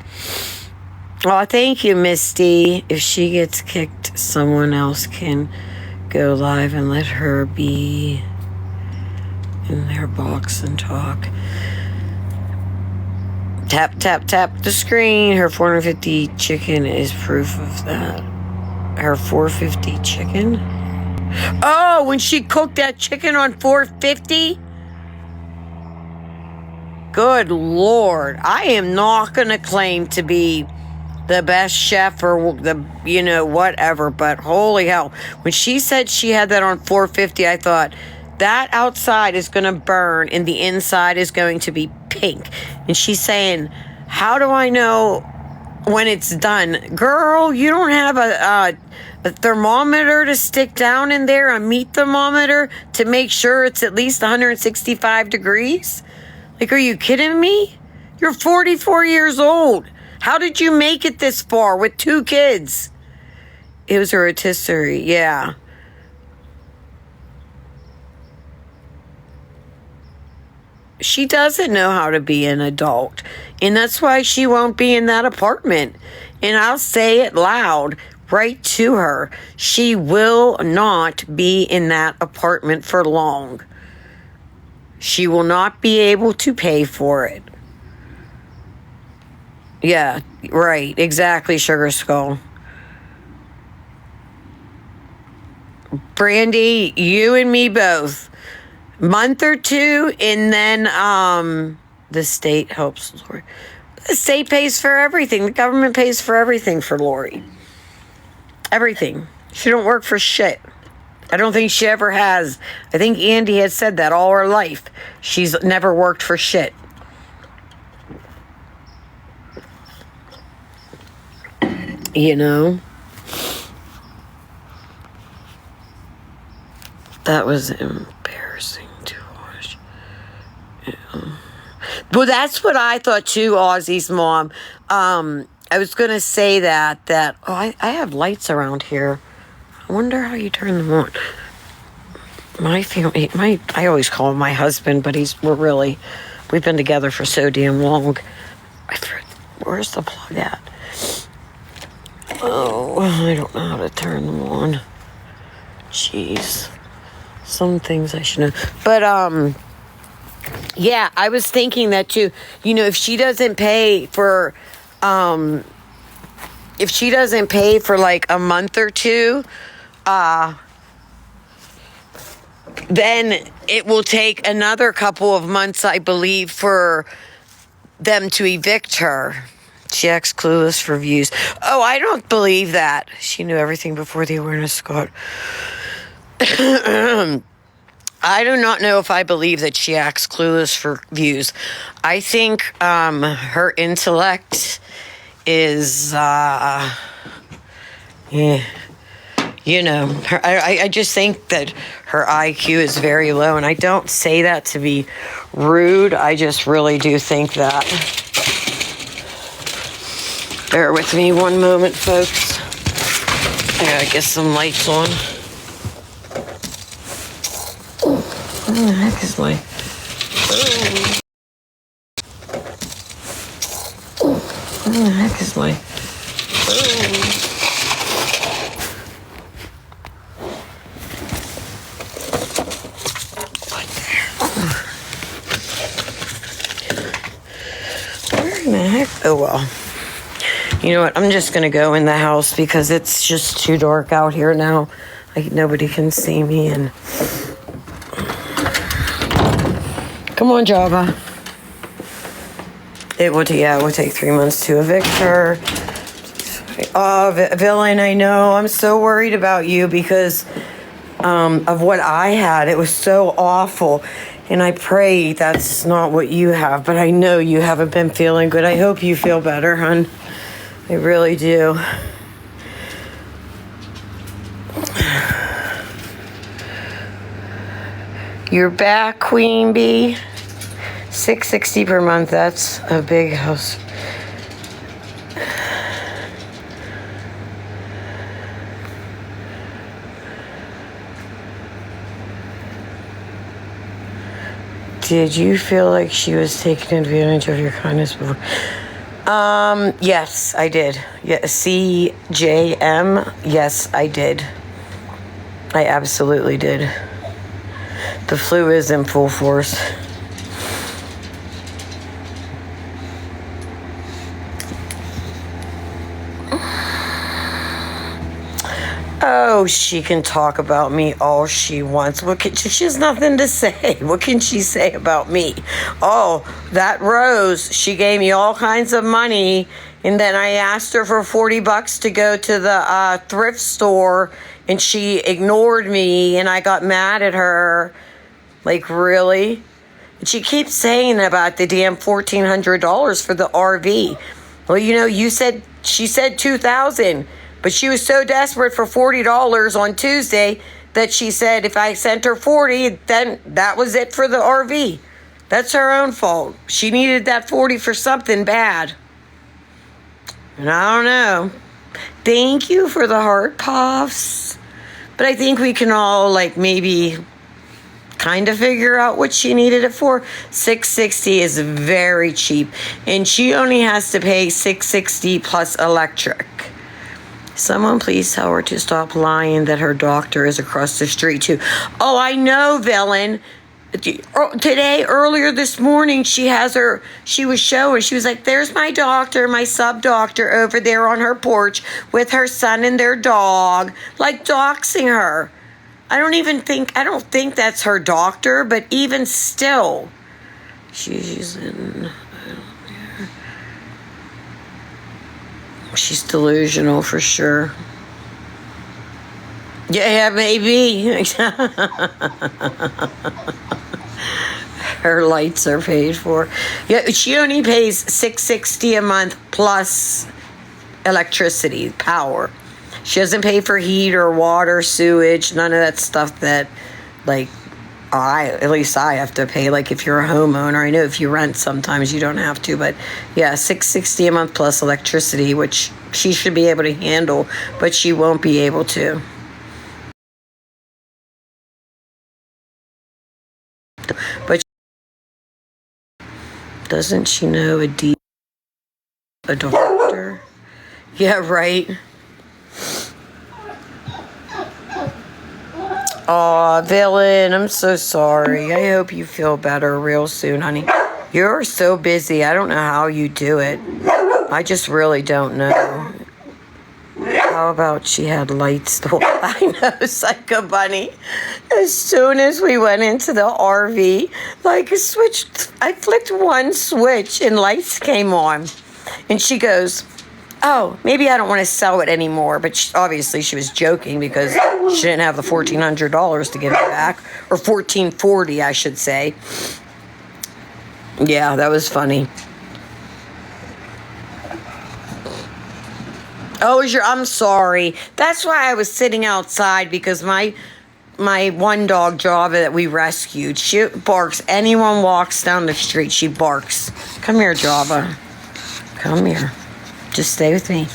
Oh, thank you, Misty. If she gets kicked, someone else can go live and let her be in their box and talk. Tap the screen. Her 450 chicken is proof of that. Her 450 chicken? Oh, when she cooked that chicken on 450? Good Lord. I am not going to claim to be the best chef or the, you know, whatever, but holy hell. When she said she had that on 450, I thought, that outside is going to burn and the inside is going to be pink. And she's saying, how do I know when it's done? Girl, you don't have a thermometer to stick down in there, a meat thermometer to make sure it's at least 165 degrees? Like, are you kidding me? You're 44 years old. How did you make it this far with 2 kids? It was a rotisserie, yeah. She doesn't know how to be an adult. And that's why she won't be in that apartment. And I'll say it loud right to her. She will not be in that apartment for long. She will not be able to pay for it. Yeah, right. Exactly, Sugar Skull. Brandy, you and me both. Month or 2, and then the state helps Lori. The state pays for everything. The government pays for everything for Lori. Everything. She don't work for shit. I don't think she ever has. I think Andy has said that all her life. She's never worked for shit. You know? That was embarrassing to watch. Yeah. Well, that's what I thought too, Ozzy's mom. I was going to say that, I have lights around here. I wonder how you turn them on. My family, I always call him my husband, but we're really We've been together for so damn long. Where's the plug at? Oh, I don't know how to turn them on. Jeez. Some things I should know. But, yeah, I was thinking that too. You know, if she doesn't pay for like a month or two, then it will take another couple of months, I believe, for them to evict her. She acts clueless for views. Oh, I don't believe that. She knew everything before the awareness got. I do not know if I believe that she acts clueless for views. I think her intellect is, you know, I just think that her IQ is very low, and I don't say that to be rude. I just really do think that. Bear with me one moment, folks. I gotta get some lights on. Where the heck is my... Where the heck is my... Where in the heck? Oh, well. You know what? I'm just going to go in the house because it's just too dark out here now. Like, nobody can see me. And come on, Java. It would take 3 months to evict her. Oh, villain, I know. I'm so worried about you because of what I had. It was so awful. And I pray that's not what you have. But I know you haven't been feeling good. I hope you feel better, hon. I really do. You're back, Queen Bee. $660 per month. That's a big house. Did you feel like she was taking advantage of your kindness before? Yes, I did. Yeah, CJM. Yes, I did. I absolutely did. The flu is in full force. Oh, she can talk about me all she wants. She has nothing to say. What can she say about me? Oh, that Rose, she gave me all kinds of money, and then I asked her for $40 to go to the thrift store, and she ignored me, and I got mad at her. Like, really? And she keeps saying about the damn $1,400 for the RV. Well, you know, she said $2,000. But she was so desperate for $40 on Tuesday that she said if I sent her $40, then that was it for the RV. That's her own fault. She needed that $40 for something bad. And I don't know. Thank you for the heart puffs. But I think we can all, like, maybe kind of figure out what she needed it for. $660 is very cheap. And she only has to pay $660 plus electric. Someone please tell her to stop lying that her doctor is across the street too. Oh, I know, villain. Today, earlier this morning, she was showing, she was like, there's my doctor, my sub-doctor over there on her porch with her son and their dog, like doxing her. I don't think that's her doctor, but even still, she's delusional for sure. Yeah, maybe. Her lights are paid for. Yeah, she only pays $660 a month plus electricity, power. She doesn't pay for heat or water, sewage, none of that stuff that, like, at least I have to pay. Like, if you're a homeowner, I know if you rent sometimes you don't have to, but yeah, $660 a month plus electricity, which she should be able to handle, but she won't be able to. But Doesn't she know a doctor? Yeah, right. Aw, villain, I'm so sorry. I hope you feel better real soon, honey. You're so busy. I don't know how you do it. I just really don't know. How about she had lights? I know, Psycho Bunny. As soon as we went into the RV, like I flicked one switch and lights came on. And she goes, oh, maybe I don't want to sell it anymore. But obviously she was joking because she didn't have the $1,400 to give it back. Or $1,440, I should say. Yeah, that was funny. Oh, I'm sorry. That's why I was sitting outside, because my one dog, Java, that we rescued, she barks. Anyone walks down the street, she barks. Come here, Java. Come here. Just stay with me.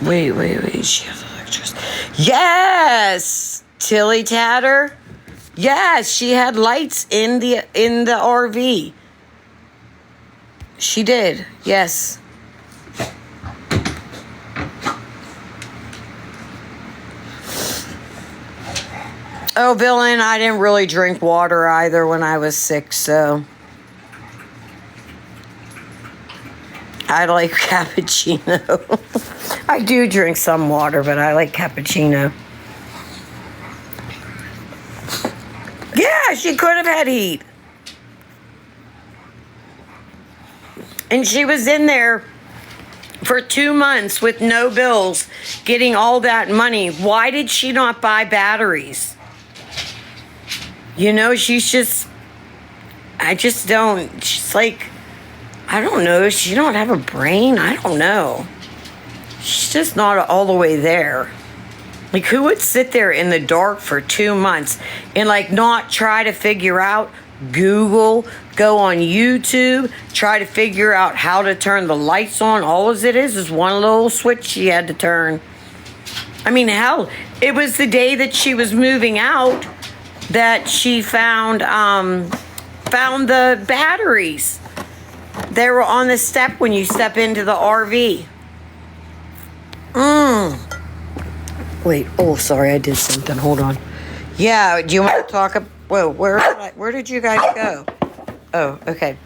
Wait. She has electricity. Yes! Tilly Tatter. Yes, she had lights in the RV. She did, yes. Oh, villain, I didn't really drink water either when I was sick, so. I like cappuccino. I do drink some water, but I like cappuccino. Yeah, she could have had heat. And she was in there for 2 months with no bills, getting all that money. Why did she not buy batteries? You know, she's like, I don't know. She don't have a brain. I don't know. She's just not all the way there. Like, who would sit there in the dark for 2 months and, like, not try to figure out, Google, go on YouTube, try to figure out how to turn the lights on? All it is one little switch she had to turn. I mean, hell, it was the day that she was moving out that she found the batteries. They were on the step when you step into the RV. Wait, oh, sorry, I did something. Hold on. Yeah, do you want to talk about... Whoa, where did you guys go? Oh, okay.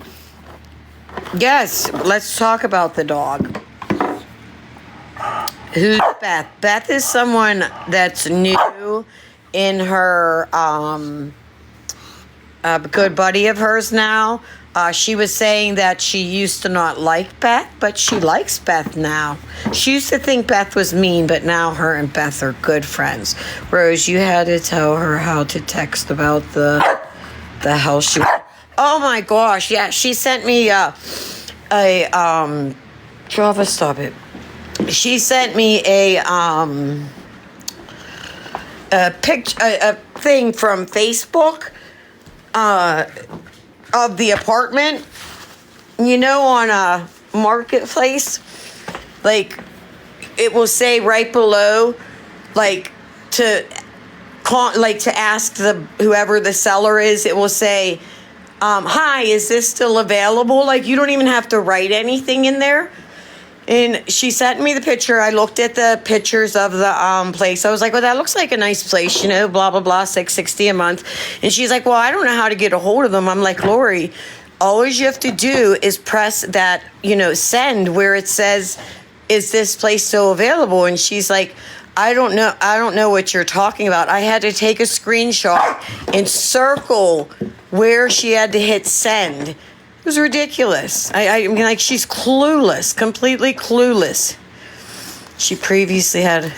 Yes, let's talk about the dog. Who's Beth? Beth is someone that's new in her... a good buddy of hers now. She was saying that she used to not like Beth, but she likes Beth now. She used to think Beth was mean, but now her and Beth are good friends. Rose, you had to tell her how to text about the hell she... Oh my gosh, yeah, she sent me Java, stop it. She sent me a picture, a thing from Facebook, of the apartment, you know, on a marketplace, like, it will say right below, like, to ask whoever the seller is, it will say, hi, is this still available? Like, you don't even have to write anything in there. And she sent me the picture. I looked at the pictures of the place. I was like, well, that looks like a nice place, you know, blah, blah, blah, $660 a month. And she's like, well, I don't know how to get a hold of them. I'm like, Lori, all you have to do is press that, you know, send where it says, is this place still available? And she's like, I don't know what you're talking about. I had to take a screenshot and circle where she had to hit send. It was ridiculous. I mean, like, she's clueless, completely clueless. She previously had,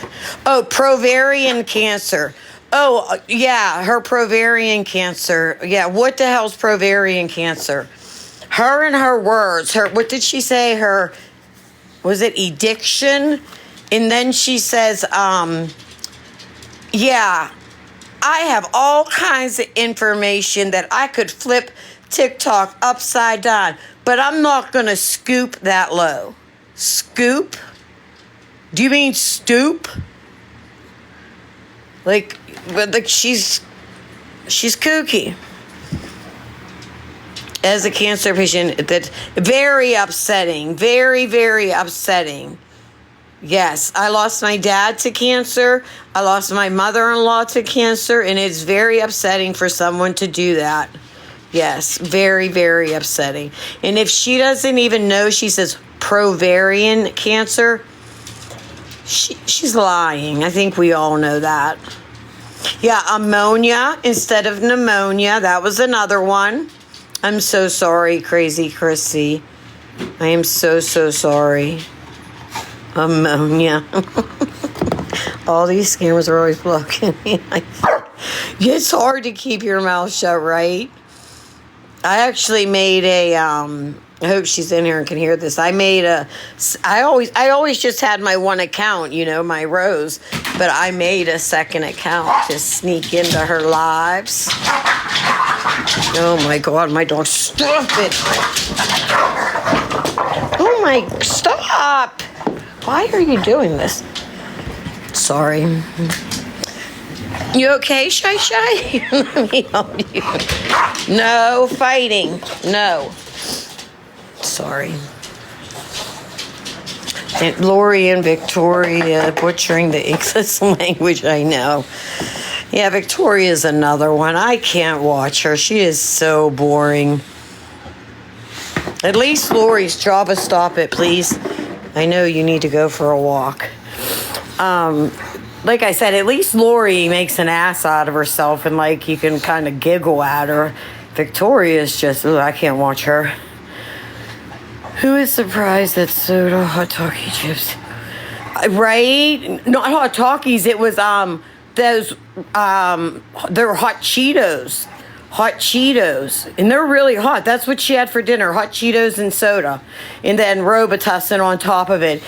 ovarian cancer. Oh, yeah, her ovarian cancer. Yeah, what the hell's ovarian cancer? Her and her words. What did she say? Was it addiction? And then she says, yeah, I have all kinds of information that I could flip TikTok upside down, but I'm not going to scoop that low. Scoop? Do you mean stoop? Like she's She's kooky. As a cancer patient, that's very upsetting. Very, very upsetting. Yes, I lost my dad to cancer. I lost my mother-in-law to cancer, and it's very upsetting for someone to do that. Yes, very, very upsetting. And if she doesn't even know, she says provarian cancer, she's lying. I think we all know that. Yeah, ammonia instead of pneumonia. That was another one. I'm so sorry, Crazy Chrissy. I am so, so sorry. Ammonia. All these scammers are always looking at me. It's hard to keep your mouth shut, right? I actually made a, I hope she's in here and can hear this. I always just had my one account, you know, my Rose, but I made a second account to sneak into her lives. Oh my God, my dog, stop it. Oh my, stop. Why are you doing this? Sorry. You okay, Shy Shy? Let me help you. No fighting. No. Sorry. And Lori and Victoria butchering the English language, I know. Yeah, Victoria's another one. I can't watch her. She is so boring. At least Lori's, Java, stop it, please. I know you need to go for a walk. Like I said, at least Lori makes an ass out of herself and like you can kind of giggle at her. Victoria's just, I can't watch her. Who is surprised that soda hot Talkie chips? Right? Not hot Talkies, it was those they're hot Cheetos. Hot Cheetos. And they're really hot. That's what she had for dinner. Hot Cheetos and soda. And then Robitussin on top of it.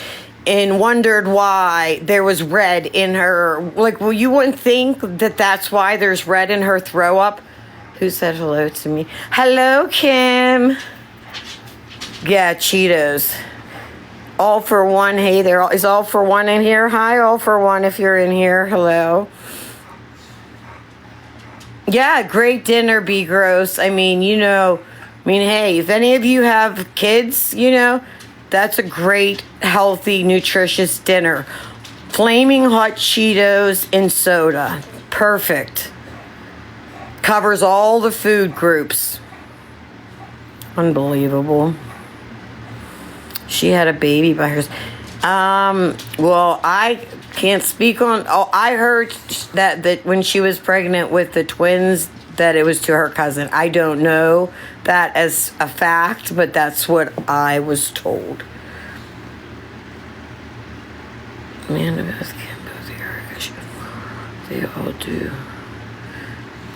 And wondered why there was red in her. Like, well, you wouldn't think that that's why there's red in her throw up. Who said hello to me? Hello, Kim. Yeah, Cheetos. All for one. Hey there. Is all for one in here? Hi, all for one if you're in here. Hello. Yeah, great dinner, Be Gross. I mean, you know, hey, if any of you have kids, you know, that's a great, healthy, nutritious dinner. Flaming hot Cheetos and soda. Perfect. Covers all the food groups. Unbelievable. She had a baby by herself. Well, I can't speak on... Oh, I heard that when she was pregnant with the twins, that it was to her cousin. I don't know that as a fact, but that's what I was told. Amanda, Beth, Kim, both Erica, they all do.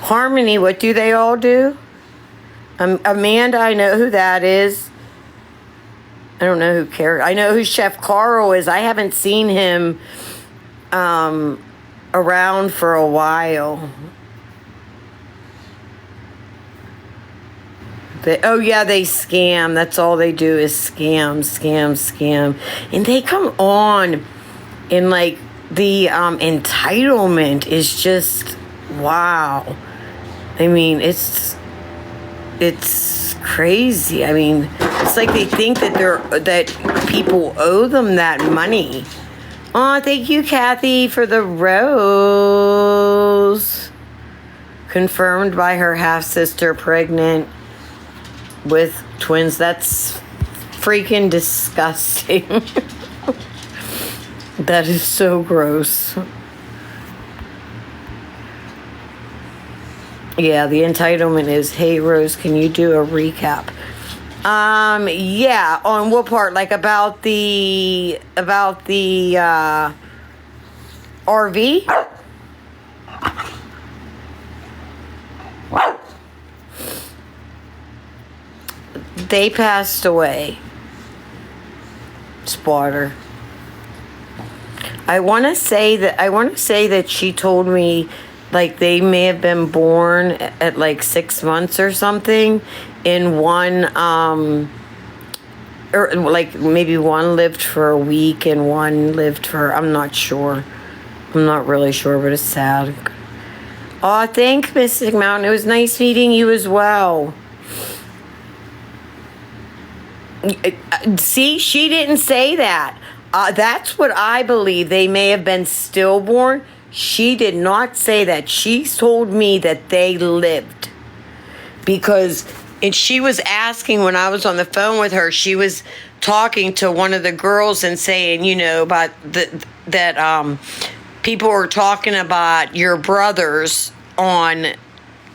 Harmony, what do they all do? Amanda, I know who that is. I don't know who Carrie. I know who Chef Carl is. I haven't seen him around for a while. They scam. That's all they do is scam. And they come on and like the entitlement is just wow. I mean, it's crazy. I mean, it's like they think that people owe them that money. Oh, thank you, Kathy, for the rose. Confirmed by her half-sister pregnant with twins. That's freaking disgusting. That is so gross. Yeah, the entitlement is, hey, Rose, can you do a recap? Yeah, on what part? Like about the RV? They passed away. Spotter. I want to say that she told me like they may have been born at like 6 months or something, and one or like maybe one lived for a week and one lived for, I'm not sure. I'm not really sure, but it's sad. Oh, thanks, Mrs. Mountain. It was nice meeting you as well. See, she didn't say that. That's what I believe. They may have been stillborn. She did not say that. She told me that they lived. Because and she was asking when I was on the phone with her, she was talking to one of the girls and saying, you know, about that people were talking about your brothers on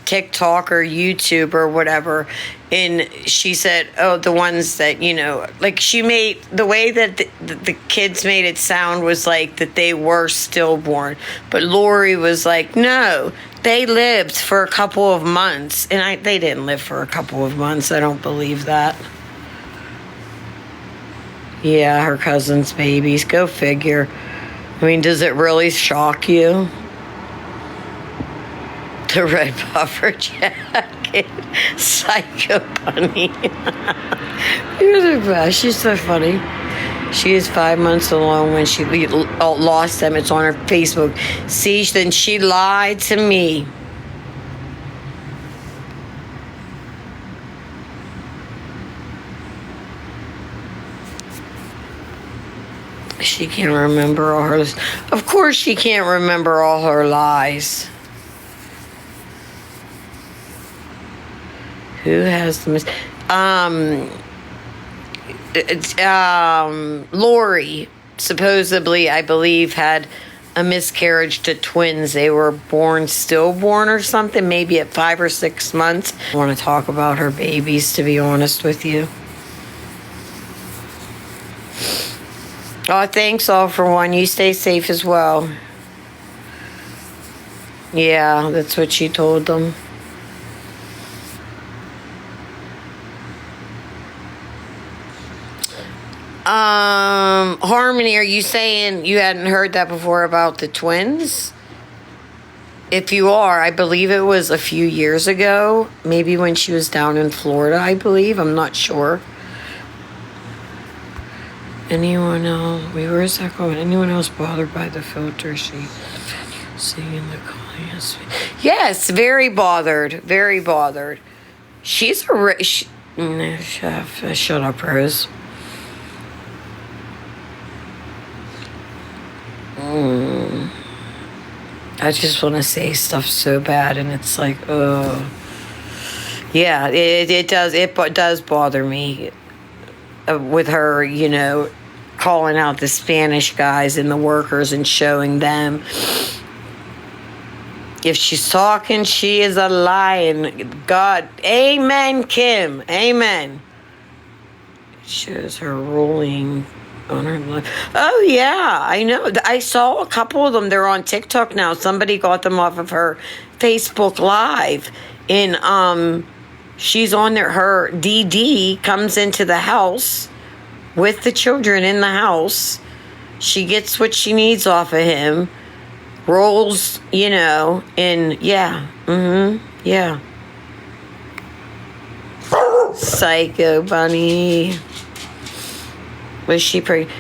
TikTok or YouTube or whatever. And she said, oh, the ones that, you know, like she made the way that the kids made it sound was like that they were stillborn. But Lori was like, no, they lived for a couple of months. And they didn't live for a couple of months. I don't believe that. Yeah, her cousin's babies. Go figure. I mean, does it really shock you? The red puffer jacket. Psycho bunny. You're the best. She's so funny. She is 5 months alone when she lost them. It's on her Facebook. See, then she lied to me. She can't remember all her... Of course she can't remember all her lies. Who has the Lori supposedly, I believe, had a miscarriage to twins. They were born stillborn or something, maybe at 5 or 6 months. I want to talk about her babies, to be honest with you. Oh, thanks all for one. You stay safe as well. Yeah, that's what she told them. Harmony, are you saying you hadn't heard that before about the twins? If you are, I believe it was a few years ago, maybe when she was down in Florida, I believe. I'm not sure. Anyone else? Where is that going? Anyone else bothered by the filter? Seeing the clients. Yes, very bothered. Very bothered. She's a... shut up, Rose. I just want to say stuff so bad, and it's like, oh, yeah, it does bother me with her, you know, calling out the Spanish guys and the workers and showing them. If she's talking, she is a lying. God, amen, Kim, amen. Shows her rolling on her life. Oh yeah, I know. I saw a couple of them. They're on TikTok now. Somebody got them off of her Facebook Live, and she's on there. Her DD comes into the house with the children in the house. She gets what she needs off of him. Rolls, you know, and yeah, yeah. Psycho bunny. Was she pregnant?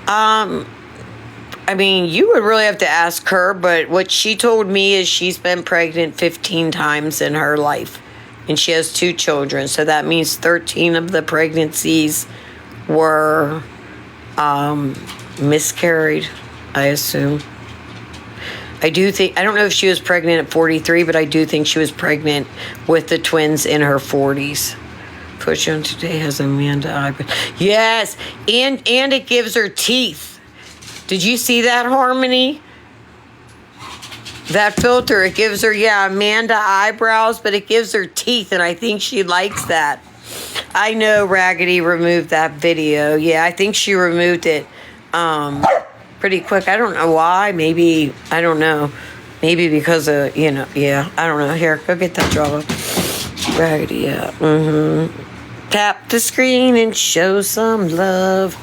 I mean, you would really have to ask her, but what she told me is she's been pregnant 15 times in her life. And she has 2 children. So that means 13 of the pregnancies were miscarried, I assume. I don't know if she was pregnant at 43, but I do think she was pregnant with the twins in her 40s. Push on today has Amanda eyebrows. Yes, and it gives her teeth. Did you see that, Harmony? That filter, it gives her, Amanda eyebrows, but it gives her teeth, and I think she likes that. I know Raggedy removed that video. Yeah, I think she removed it pretty quick. I don't know why. Maybe, I don't know. Maybe because of, I don't know. Here, go get that drama. Raggedy, yeah. Tap the screen and show some love.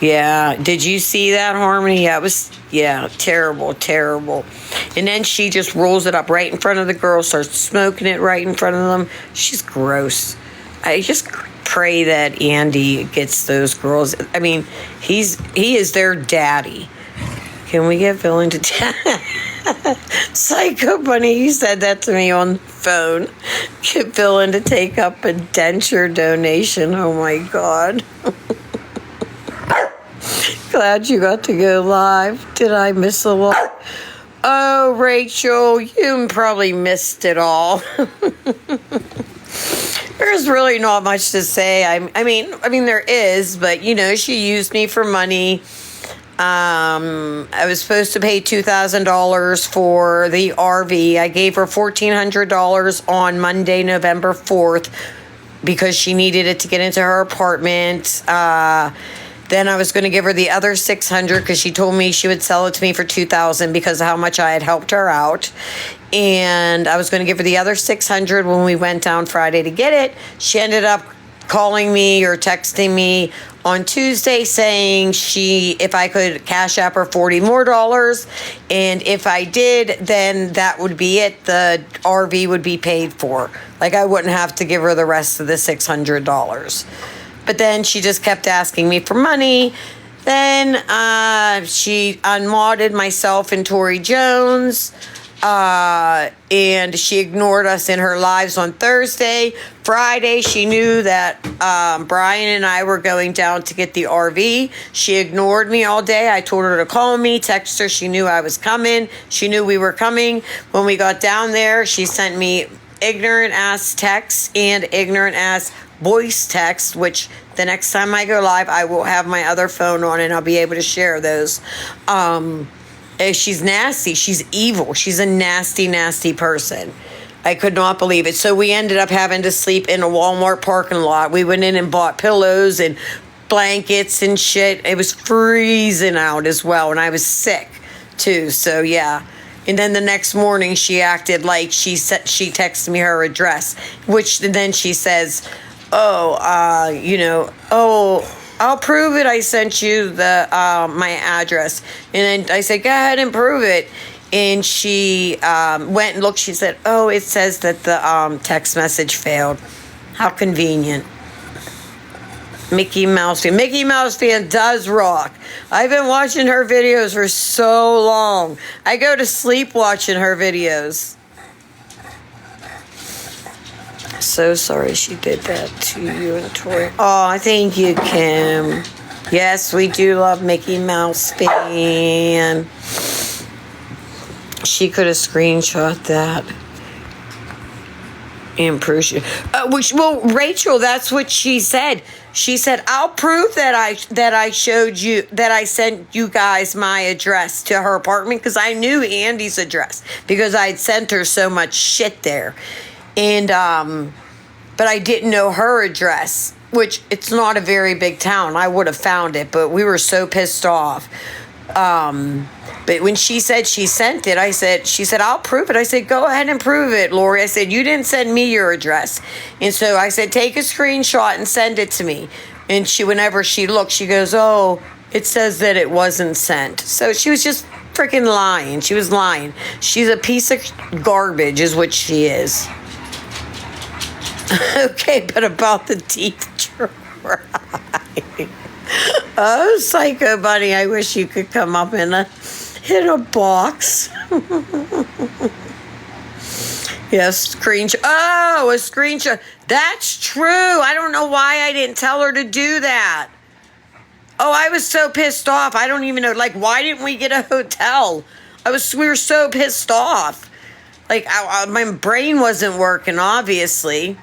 Yeah. Did you see that, Harmony? Yeah, it was, terrible, terrible. And then she just rolls it up right in front of the girls, starts smoking it right in front of them. She's gross. I just pray that Andy gets those girls. I mean, he is their daddy. Can we get Phil into Psycho Bunny, you said that to me on the phone. Get Bill in to take up a denture donation. Oh my God. Glad you got to go live. Did I miss a lot? Oh, Rachel, you probably missed it all. There's really not much to say. I mean, there is, but you know, she used me for money. I was supposed to pay $2,000 for the RV. I gave her $1,400 on Monday, November 4th, because she needed it to get into her apartment. Then I was going to give her the other $600 because she told me she would sell it to me for $2,000 because of how much I had helped her out. And I was going to give her the other $600 when we went down Friday to get it. She ended up calling me or texting me on Tuesday saying if I could cash app her $40 more, and if I did, then that would be it. The RV would be paid for. Like, I wouldn't have to give her the rest of the $600. But then she just kept asking me for money. Then she unmodded myself and Tori Jones. And she ignored us in her lives on Thursday. Friday, she knew that Brian and I were going down to get the RV. She ignored me all day. I told her to call me, text her. She knew I was coming. She knew we were coming. When we got down there, she sent me ignorant ass texts and ignorant ass voice text, which the next time I go live, I will have my other phone on and I'll be able to share those. She's nasty. She's evil. She's a nasty, nasty person. I could not believe it. So we ended up having to sleep in a Walmart parking lot. We went in and bought pillows and blankets and shit. It was freezing out as well, and I was sick too. So yeah. And then the next morning, she acted like she texted me her address, which then she says, I'll prove it. I sent you my address. And then I said, go ahead and prove it. And she went and looked. She said, it says that the text message failed. How convenient. Mickey Mouse fan. Mickey Mouse fan does rock. I've been watching her videos for so long. I go to sleep watching her videos. So sorry she did that to you and Tori. Oh, thank you, Kim. Yes, we do love Mickey Mouse fan. She could have screenshot that. Rachel, that's what she said. She said, I'll prove that I showed you, that I sent you guys my address to her apartment, because I knew Andy's address because I'd sent her so much shit there. And, but I didn't know her address, which it's not a very big town. I would have found it, but we were so pissed off. But when she said she sent it, she said, I'll prove it. I said, go ahead and prove it, Lori. I said, you didn't send me your address. And so I said, take a screenshot and send it to me. And whenever she looked, she goes, it says that it wasn't sent. So she was just freaking lying. She was lying. She's a piece of garbage is what she is. Okay, but about the teeth try. Oh, Psycho Bunny, I wish you could come up in a box. Yes, screenshot. Oh, a screenshot. That's true. I don't know why I didn't tell her to do that. Oh, I was so pissed off. I don't even know. Like, why didn't we get a hotel? We were so pissed off. Like, my brain wasn't working, obviously.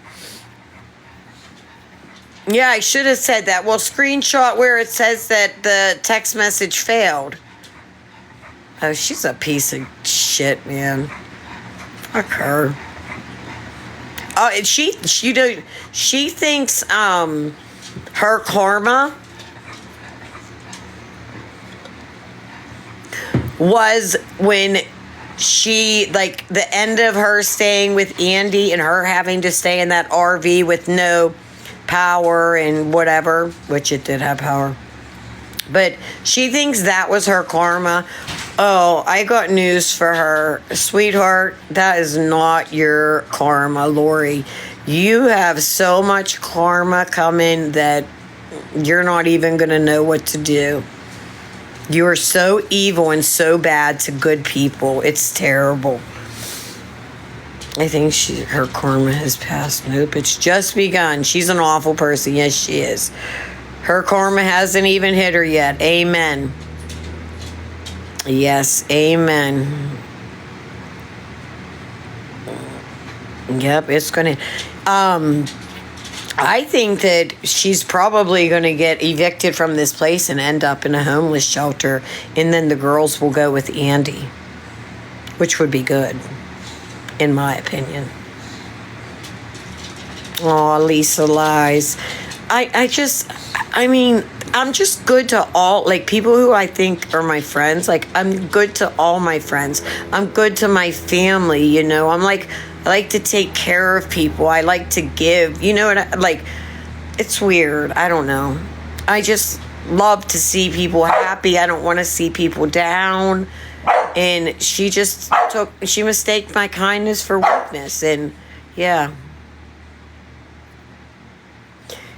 Yeah, I should have said that. Well, screenshot where it says that the text message failed. Oh, she's a piece of shit, man. Fuck her. Oh, and she thinks her karma was when she, like, the end of her staying with Andy and her having to stay in that RV with no power and whatever, which it did have power. But she thinks that was her karma. Oh, I got news for her. Sweetheart, that is not your karma, Lori. You have so much karma coming that you're not even going to know what to do. You are so evil and so bad to good people. It's terrible. I think her karma has passed. Nope, it's just begun. She's an awful person. Yes, she is. Her karma hasn't even hit her yet. Amen. Yes, amen. Yep, it's going to... I think that she's probably going to get evicted from this place and end up in a homeless shelter. And then the girls will go with Andy, which would be good, in my opinion. Oh, Lisa lies. I mean, I'm just good to all, like, people who I think are my friends. Like, I'm good to all my friends. I'm good to my family, you know. I like to take care of people. I like to give, you know what, it's weird. I don't know. I just love to see people happy. I don't want to see people down. And she mistaked my kindness for weakness. And yeah.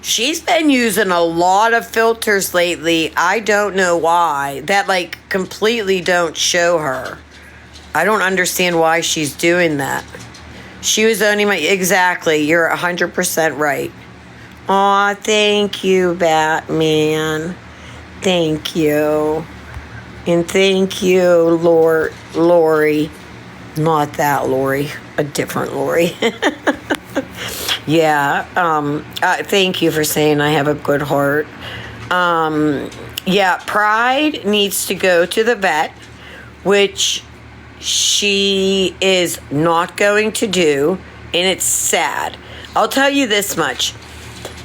She's been using a lot of filters lately. I don't know why. That completely don't show her. I don't understand why she's doing that. She was only exactly. You're 100% right. Aw, thank you, Batman. Thank you. And thank you, Lori. Not that Lori. A different Lori. Yeah. Thank you for saying I have a good heart. Yeah, Pride needs to go to the vet, which she is not going to do, and it's sad. I'll tell you this much.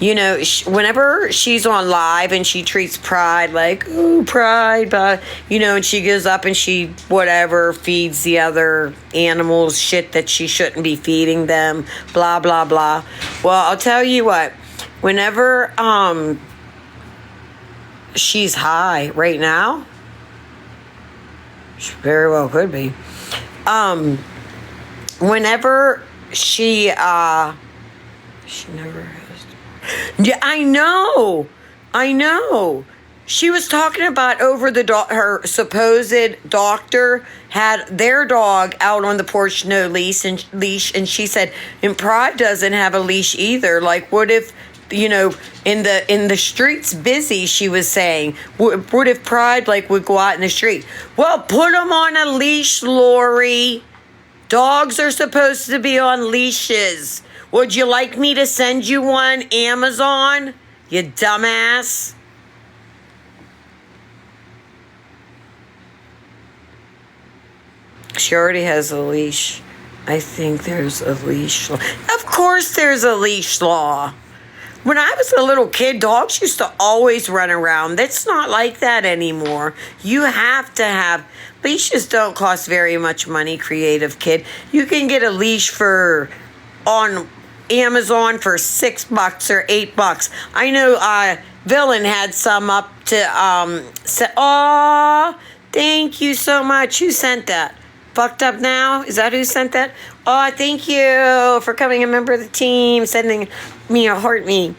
You know, whenever she's on live and she treats Pride like, ooh, Pride, but, you know, and she goes up and she, whatever, feeds the other animals shit that she shouldn't be feeding them, blah, blah, blah. Well, I'll tell you what, whenever she's high right now, she very well could be. Whenever she never has. Yeah, I know. She was talking about over her supposed doctor had their dog out on the porch, no leash, and she said, and Pride doesn't have a leash either. Like, what if, you know, in the streets busy, she was saying, what if Pride would go out in the street? Well, put them on a leash, Lori. Dogs are supposed to be on leashes. Would you like me to send you one, Amazon? You dumbass. She already has a leash. I think there's a leash law. Of course there's a leash law. When I was a little kid, dogs used to always run around. That's not like that anymore. You have to have... Leashes don't cost very much money, creative kid. You can get a leash on Amazon for $6 or $8. I know Villain had some up to... Oh, thank you so much. Who sent that? Fucked Up Now? Is that who sent that? Oh, thank you for becoming a member of the team, sending me a heart me.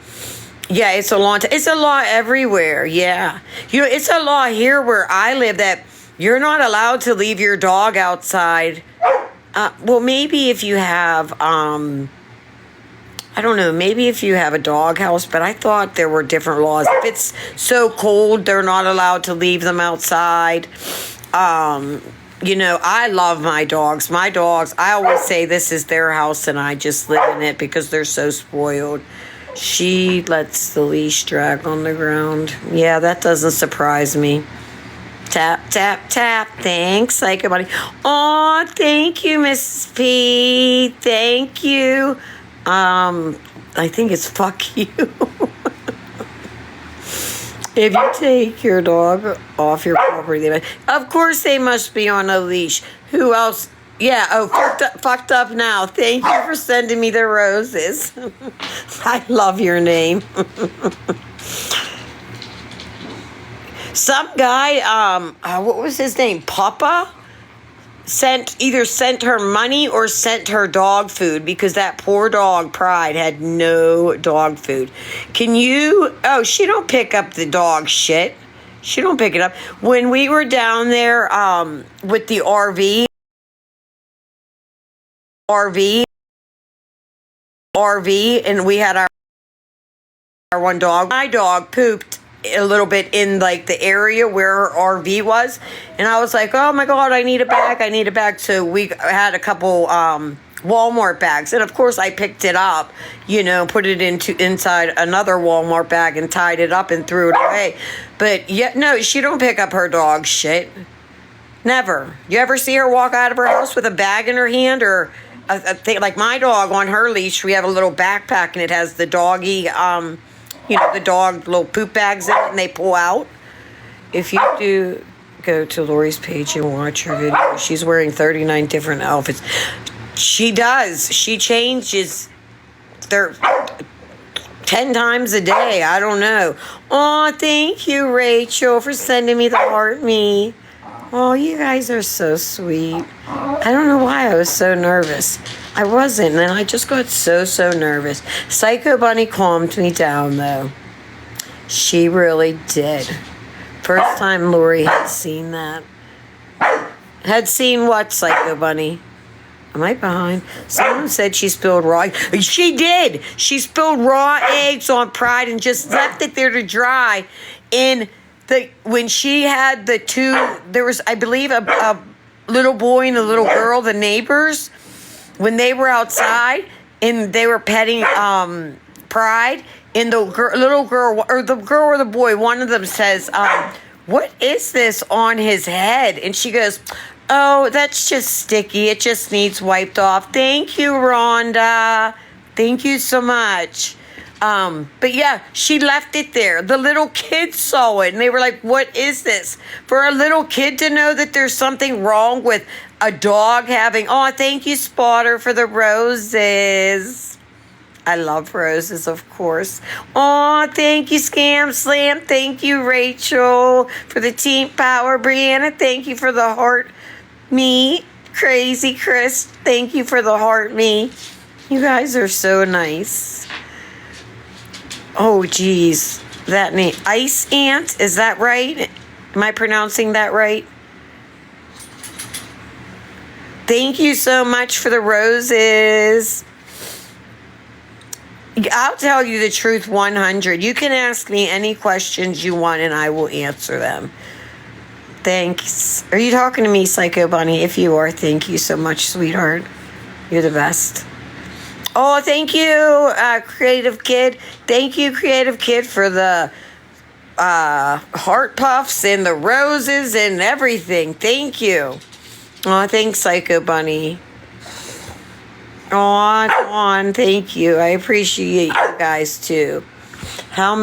Yeah, it's a law. It's a law everywhere. Yeah. You know, it's a law here where I live that you're not allowed to leave your dog outside. Well, maybe if you have, I don't know, maybe if you have a dog house, but I thought there were different laws. If it's so cold, they're not allowed to leave them outside. You know, I love my dogs. My dogs, I always say this is their house and I just live in it because they're so spoiled. She lets the leash drag on the ground. Yeah, that doesn't surprise me. Tap, tap, tap. Thanks. Like everybody. Oh, thank you, Mrs. P. Thank you. I think it's fuck you. If you take your dog off your property, of course they must be on a leash. Who else? Yeah, oh, fucked up now. Thank you for sending me the roses. I love your name. Some guy, what was his name? Papa? Either sent her money or sent her dog food because that poor dog, Pride, had no dog food. She don't pick up the dog shit. She don't pick it up. When we were down there with the RV, and we had our one dog. My dog pooped a little bit in like the area where her RV was, and I was like, oh my god, I need a bag. So we had a couple Walmart bags, and of course I picked it up, put it inside another Walmart bag and tied it up and threw it away. But yeah, no, she don't pick up her dog shit. Never. You ever see her walk out of her house with a bag in her hand, or a thing like my dog on her leash? We have a little backpack and it has the doggy the dog little poop bags in it, and they pull out. If you do go to Lori's page and watch her video, she's wearing 39 different outfits. She does. She changes 10 times a day. I don't know. Oh, thank you, Rachel, for sending me the heart me. Oh, you guys are so sweet. I don't know why I was so nervous. I wasn't, and I just got so nervous. Psycho Bunny calmed me down, though. She really did. First time Lori had seen that. Had seen what, Psycho Bunny? Am I behind? Someone said she spilled raw eggs. She did. She spilled raw eggs on Pride and just left it there to dry. When she had the two, there was, I believe, a little boy and a little girl, the neighbors, when they were outside and they were petting Pride, and the little girl, or the girl or the boy, one of them says, what is this on his head? And she goes, oh, that's just sticky. It just needs wiped off. Thank you, Rhonda. Thank you so much. But yeah, she left it there. The little kids saw it and they were like, what is this? For a little kid to know that there's something wrong with a dog having, oh, thank you, Spotter, for the roses. I love roses, of course. Oh, thank you, Scam Slam. Thank you, Rachel, for the team power. Brianna, thank you for the heart me. Crazy Chris, thank you for the heart me. You guys are so nice. Oh, geez. That name, Ice Ant, is that right? Am I pronouncing that right? Thank you so much for the roses. I'll tell you the truth 100. You can ask me any questions you want and I will answer them. Thanks. Are you talking to me, Psycho Bunny? If you are, thank you so much, sweetheart. You're the best. Oh, thank you, Creative Kid. Thank you, Creative Kid, for the heart puffs and the roses and everything. Thank you. Oh, thanks, Psycho Bunny. On. Thank you. I appreciate you guys, too. How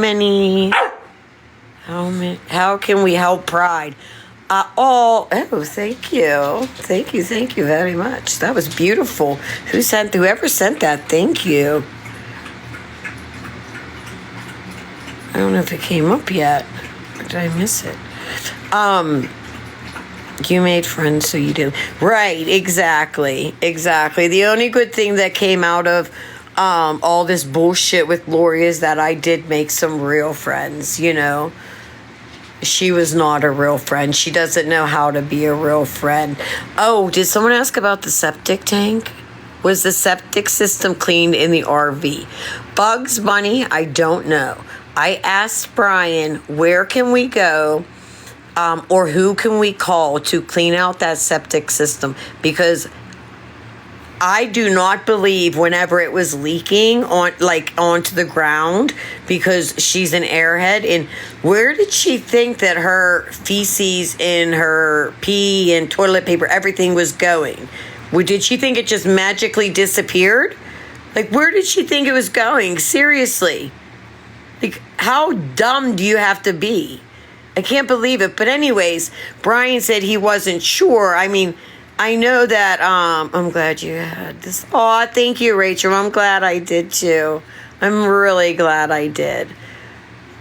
can we help Pride? Thank you. Thank you very much. That was beautiful. Whoever sent that, thank you. I don't know if it came up yet. Or did I miss it? You made friends, so you do. Right, exactly. The only good thing that came out of all this bullshit with Lori is that I did make some real friends, She was not a real friend. She doesn't know how to be a real friend. Oh, did someone ask about the septic tank? Was the septic system cleaned in the RV? Bugs Bunny, I don't know. I asked Brian, where can we go or who can we call to clean out that septic system? Because I do not believe whenever it was leaking onto the ground, because she's an airhead. And where did she think that her feces and her pee and toilet paper, everything was going? Did she think it just magically disappeared? Where did she think it was going? Seriously. How dumb do you have to be? I can't believe it. But anyways, Brian said he wasn't sure. I mean, I know that, I'm glad you had this. Oh, thank you, Rachel. I'm glad I did too. I'm really glad I did.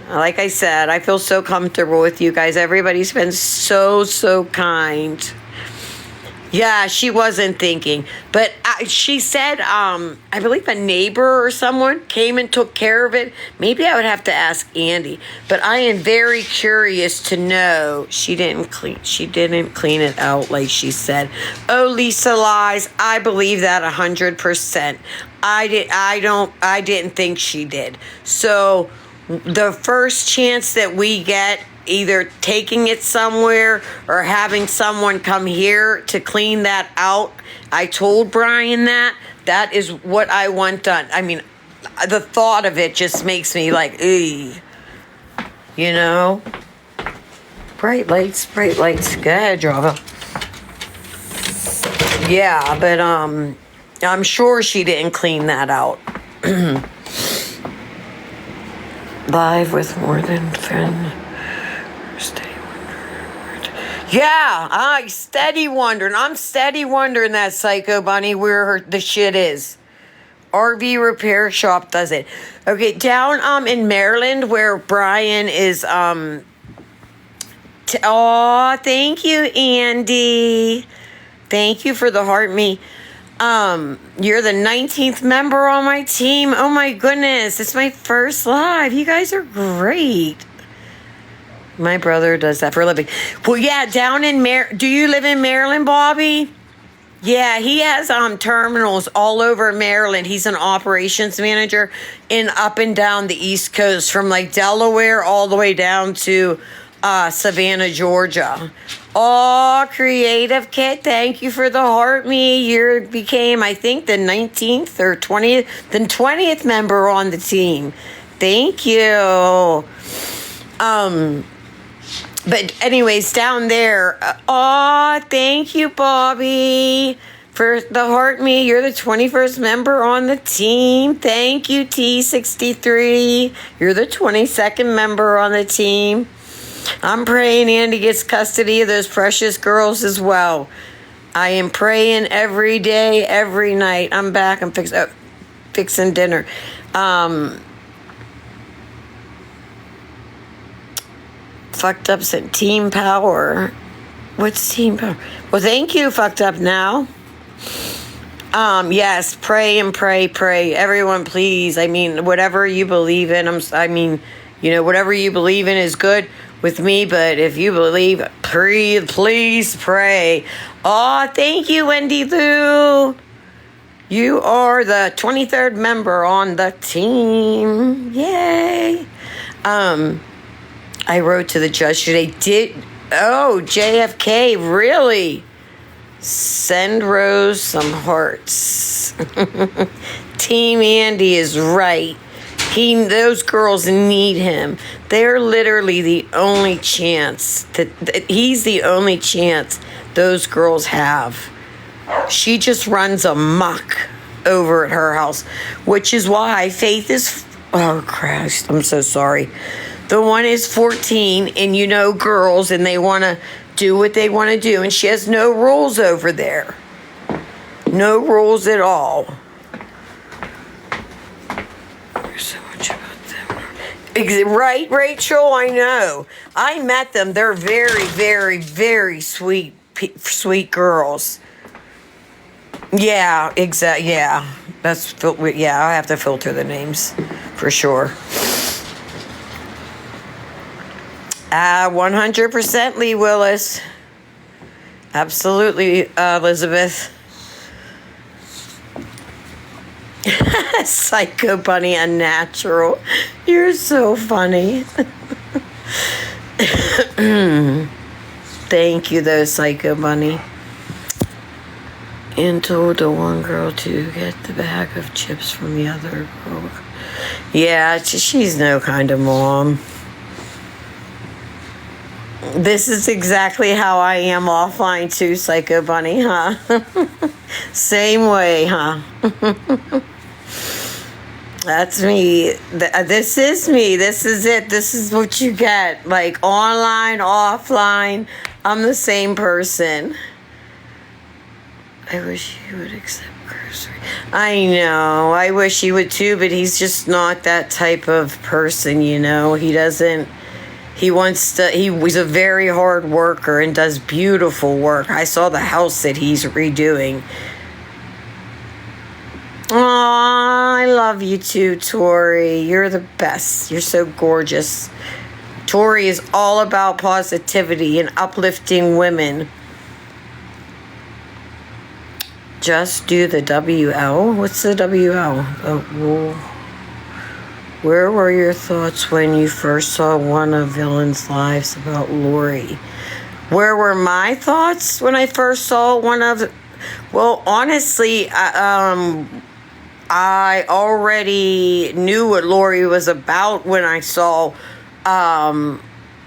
Like I said, I feel so comfortable with you guys. Everybody's been so kind. Yeah, she wasn't thinking. But she said, I believe a neighbor or someone came and took care of it. Maybe I would have to ask Andy. But I am very curious to know she didn't clean it out like she said. Oh, Lisa lies. I believe that 100%. I didn't think she did. So the first chance that we get, either taking it somewhere or having someone come here to clean that out. I told Brian that is what I want done. I mean, the thought of it just makes me like, you know? Bright lights. Go ahead, Java. Yeah, but I'm sure she didn't clean that out. Live with more than Finn. Yeah, I'm steady wondering that Psycho Bunny where the shit is. RV repair shop does it. Okay, down in Maryland where Brian is thank you, Andy. Thank you for the heart me. You're the 19th member on my team. Oh my goodness, it's my first live. You guys are great. My brother does that for a living. Well, yeah, down in do you live in Maryland, Bobby? Yeah, he has terminals all over Maryland. He's an operations manager up and down the East Coast, from like Delaware all the way down to Savannah, Georgia. Oh, Creative Kit, thank you for the heart me. You became, I think, the 19th or 20th, the 20th member on the team. Thank you. But anyways, down there, thank you, Bobby, for the heart me. You're the 21st member on the team. Thank you, T63. You're the 22nd member on the team. I'm praying Andy gets custody of those precious girls as well. I am praying every day, every night. I'm back. I'm fixing dinner. Fucked up said Team Power. What's Team Power? Well, thank you, Fucked Up Now. Yes, pray and pray. Everyone, please. I mean, whatever you believe in, whatever you believe in is good with me, but if you believe, please pray. Oh, thank you, Wendy Lou. You are the 23rd member on the team. Yay. I wrote to the judge today. JFK, really? Send Rose some hearts. Team Andy is right. Those girls need him. They're literally the only chance he's the only chance those girls have. She just runs amok over at her house, which is why Faith is, oh Christ, I'm so sorry. The one is 14, and girls, and they want to do what they want to do, and she has no rules over there. No rules at all. There's so much about them. Right, Rachel? I know. I met them. They're very, very, very sweet girls. Yeah, exactly. Yeah, I have to filter the names for sure. 100% Lee Willis. Absolutely, Elizabeth. Psycho Bunny Unnatural. You're so funny. Thank you, though, Psycho Bunny. And told the one girl to get the bag of chips from the other girl. Yeah, she's no kind of mom. This is exactly how I am offline too, Psycho Bunny, huh? Same way, huh? That's me. This is me. This is it. This is what you get. Like online, offline. I'm the same person. I wish he would accept cursory. I know. I wish he would too, but he's just not that type of person, He doesn't. He was a very hard worker and does beautiful work. I saw the house that he's redoing. Aw, I love you too, Tori. You're the best. You're so gorgeous. Tori is all about positivity and uplifting women. Just do the WL? What's the WL? Where were your thoughts when you first saw one of Villain's lives about Lori? Where were my thoughts when I first saw one of... Well, honestly, I already knew what Lori was about when I saw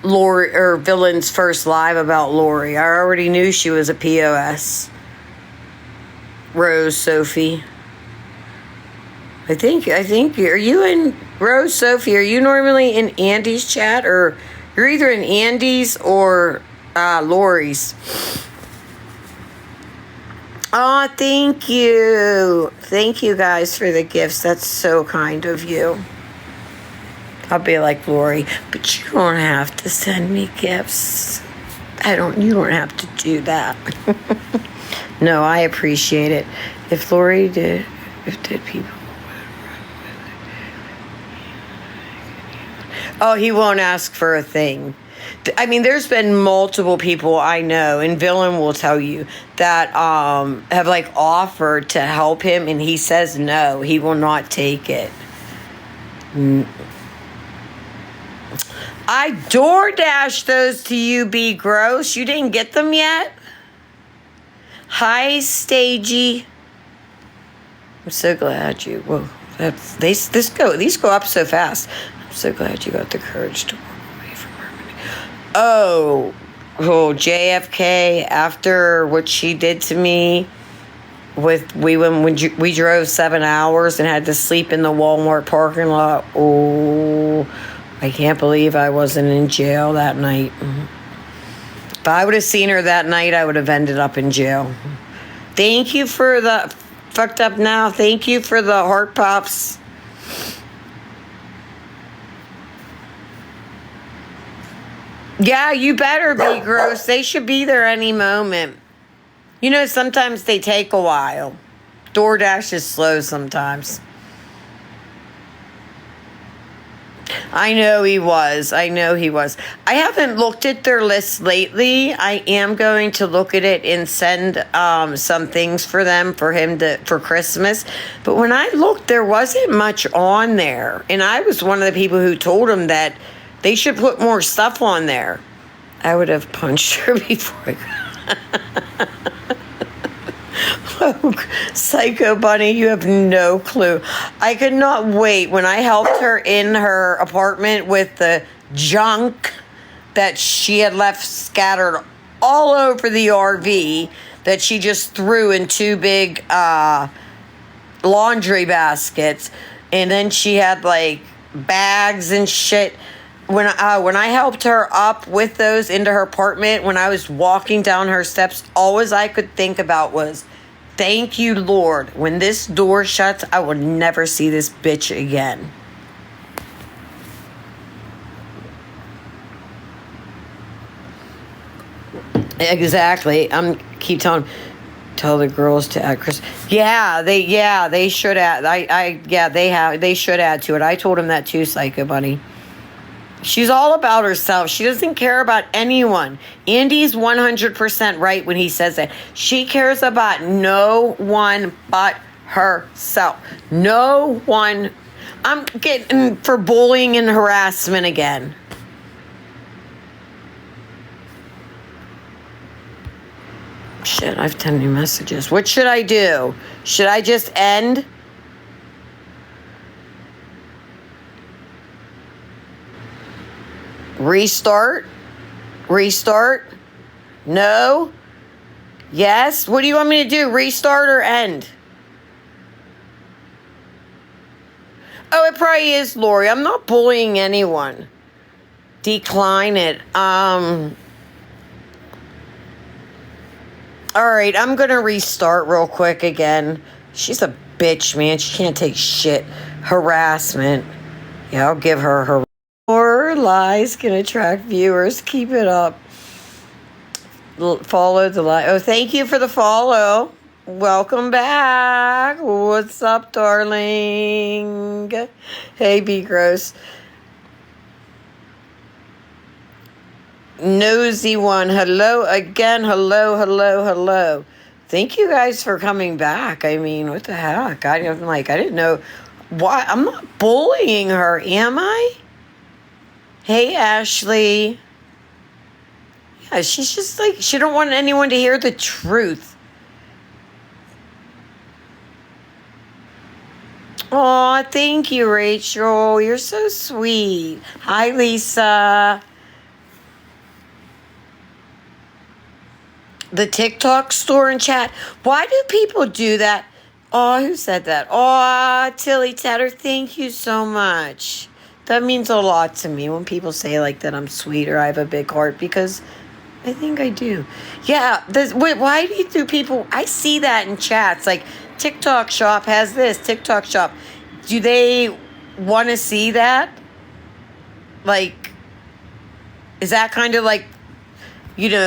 Lori or Villain's first live about Lori. I already knew she was a POS. Rose Sophie. I think are you in Rose Sophie? Are you normally in Andy's chat, or you're either in Andy's or Lori's? Oh, thank you. Thank you guys for the gifts. That's so kind of you. I'll be like, Lori, but you don't have to send me gifts. You don't have to do that. No, I appreciate it. If Lori did people... Oh, he won't ask for a thing. I mean, there's been multiple people I know, and Villain will tell you, that have like offered to help him, and he says no, he will not take it. I DoorDashed those to you, Be Gross. You didn't get them yet? Hi, Stagey. I'm so glad you... Whoa, these go up so fast. I'm so glad you got the courage to walk away from Harmony. Oh, JFK, after what she did to me, when we drove 7 hours and had to sleep in the Walmart parking lot. Oh, I can't believe I wasn't in jail that night. If I would have seen her that night, I would have ended up in jail. Thank you for the fucked up now. Thank you for the heart pops. Yeah, you better Be Gross. They should be there any moment. You know, sometimes they take a while. DoorDash is slow sometimes. I know he was. I haven't looked at their list lately. I am going to look at it and send some things for him for Christmas. But when I looked, there wasn't much on there. And I was one of the people who told him that they should put more stuff on there. I would have punched her before Oh, Psycho Bunny, you have no clue. I could not wait when I helped her in her apartment with the junk that she had left scattered all over the RV that she just threw in two big laundry baskets. And then she had like bags and shit. When I helped her up with those into her apartment, when I was walking down her steps, always I could think about was, thank you, Lord. When this door shuts, I will never see this bitch again. Exactly. Tell the girls to add Chris. They should add. They should add to it. I told him that too, Psycho Bunny. She's all about herself. She doesn't care about anyone. Andy's 100% right when he says that. She cares about no one but herself. No one. I'm getting for bullying and harassment again. Shit, I have 10 new messages. What should I do? Should I just end? Restart? No? Yes? What do you want me to do? Restart or end? Oh, it probably is, Lori. I'm not bullying anyone. Decline it. All right, I'm going to restart real quick again. She's a bitch, man. She can't take shit. Harassment. Yeah, I'll give her lies can attract viewers. Keep it up. Follow the lie. Oh, thank you for the follow. Welcome back. What's up, darling? Hey, Be Gross. Nosy one. Hello again. Hello. Thank you guys for coming back. I mean, what the heck? I didn't know. Why? I'm not bullying her, am I? Hey, Ashley. Yeah, she's just like, she don't want anyone to hear the truth. Aw, thank you, Rachel. You're so sweet. Hi, Lisa. The TikTok store and chat. Why do people do that? Oh, who said that? Oh, Tilly Tatter, thank you so much. That means a lot to me when people say like that I'm sweet or I have a big heart, because I think I do. Yeah, why do people... I see that in chats. Like, TikTok shop has this, TikTok shop. Do they want to see that? Like, is that kind of like,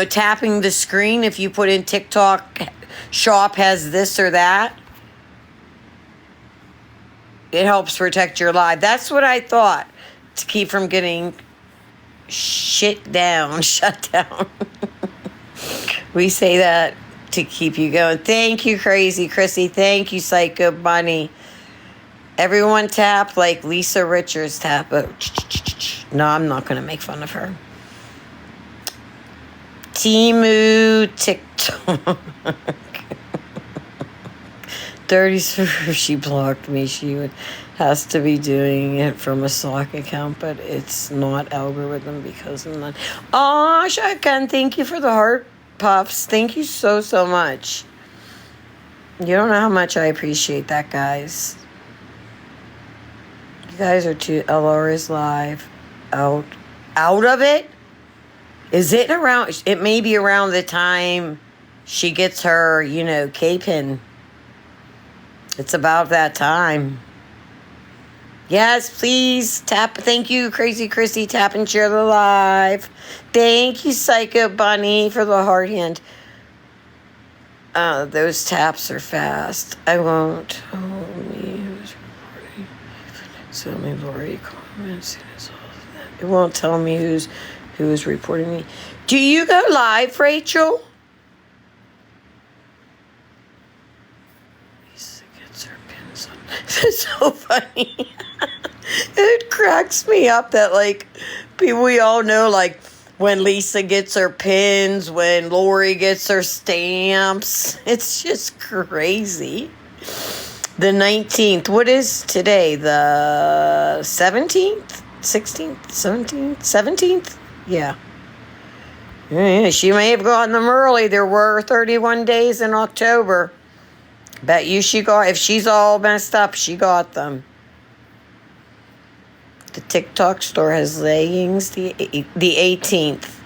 tapping the screen if you put in TikTok shop has this or that? It helps protect your live. That's what I thought, to keep from getting shut down. We say that to keep you going. Thank you, Crazy Chrissy. Thank you, Psycho Bunny. Everyone tap like Lisa Richards tap. No, I'm not going to make fun of her. Timu TikTok. Dirty Surfer, she blocked me. She has to be doing it from a sock account, but it's not algorithm because I'm not. Aw, Shotgun, thank you for the heart puffs. Thank you so much. You don't know how much I appreciate that, guys. You guys are too... LR is live. Out of it? Is it around... It may be around the time she gets her, K-pin. It's about that time. Yes, please tap. Thank you, Crazy Chrissy. Tap and share the live. Thank you, Psycho Bunny, for the heart hand. Those taps are fast. I won't tell me who's recording. So we've already commented. It won't tell me who is reporting me. Do you go live, Rachel? It's so funny. It cracks me up that, like, we all know, like, when Lisa gets her pins, when Lori gets her stamps. It's just crazy. The 19th. What is today? The 17th? 16th? 17th? 17th? Yeah. Yeah, she may have gotten them early. There were 31 days in October. Bet you if she's all messed up, she got them. The TikTok store has leggings the 18th.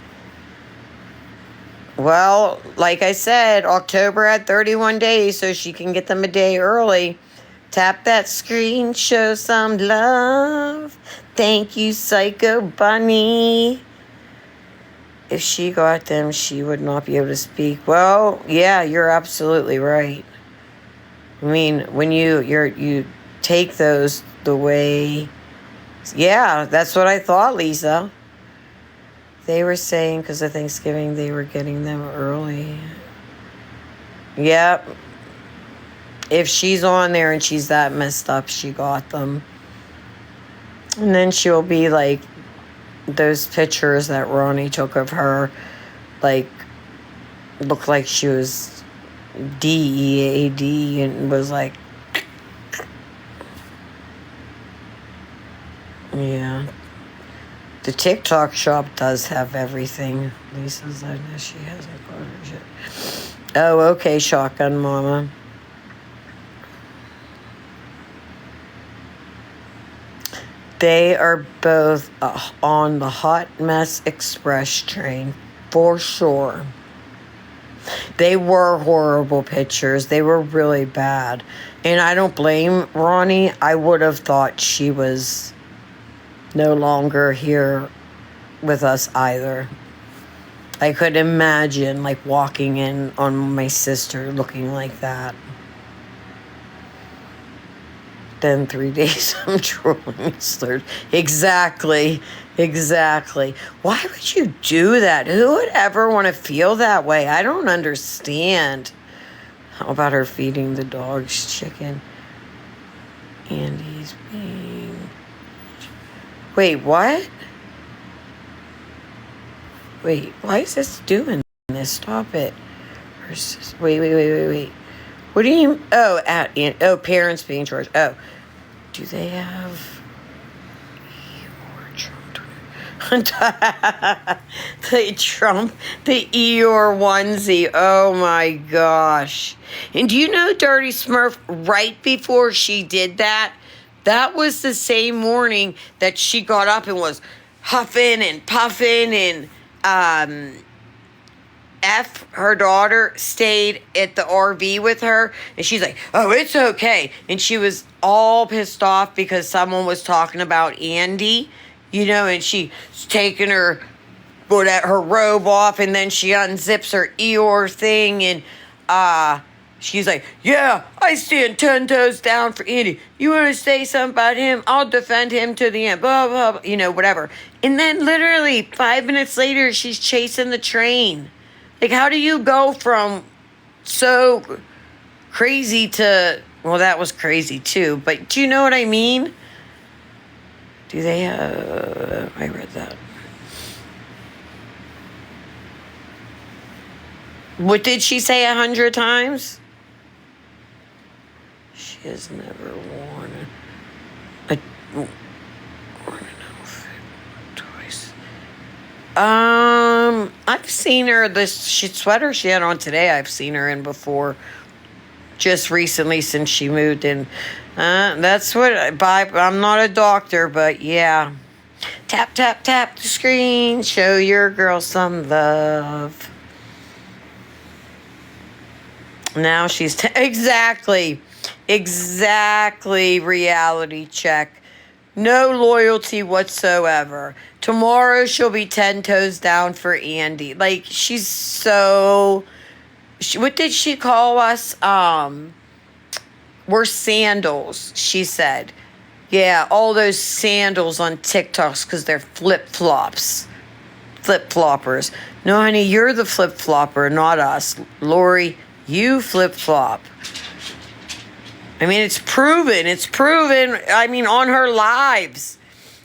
Well, like I said, October had 31 days, so she can get them a day early. Tap that screen, show some love. Thank you, Psycho Bunny. If she got them, she would not be able to speak. Well, yeah, you're absolutely right. I mean, when you take those the way... Yeah, that's what I thought, Lisa. They were saying because of Thanksgiving they were getting them early. Yep. If she's on there and she's that messed up, she got them. And then she'll be like those pictures that Ronnie took of her, like, looked like she was DEAD and was like, yeah. The TikTok shop does have everything. Lisa's like, no, she hasn't got her shit. Oh, okay, Shotgun Mama. They are both on the Hot Mess Express train, for sure. They were horrible pictures. They were really bad. And I don't blame Ronnie. I would have thought she was no longer here with us either. I could imagine, like, walking in on my sister looking like that. Then 3 days I'm trolling slurs. Exactly. Why would you do that? Who would ever want to feel that way? I don't understand. How about her feeding the dogs chicken? And he's being... Wait, what? Wait, why is this doing this? Stop it. Wait. What do you... Oh, parents being charged. Oh. Do they have... the Eeyore onesie. Oh my gosh. And do you know Dirty Smurf, right before she did that, that was the same morning that she got up and was huffing and puffing, and her daughter, stayed at the RV with her, and she's like, oh, it's okay. And she was all pissed off because someone was talking about Andy, and she's taking her robe off, and then she unzips her Eeyore thing, and she's like, yeah, I stand 10 toes down for Andy. You want to say something about him? I'll defend him to the end, blah, blah, blah, whatever. And then literally 5 minutes later, she's chasing the train. Like, how do you go from so crazy to... Well, that was crazy, too. But do you know what I mean? Do they have... I read that. What did she say 100 times? She has never worn an outfit twice. I've seen her, this sweater she had on today, I've seen her in before. Just recently, since she moved in. That's what I'm not a doctor, but yeah. Tap, tap, tap the screen. Show your girl some love. Now she's... Exactly. Reality check. No loyalty whatsoever. Tomorrow she'll be 10 toes down for Andy. Like, she's so... what did she call us? We're sandals, she said. Yeah, all those sandals on TikToks because they're flip-flops. Flip-floppers. No, honey, you're the flip-flopper, not us. Lori, you flip-flop. I mean, it's proven. I mean, on her lives.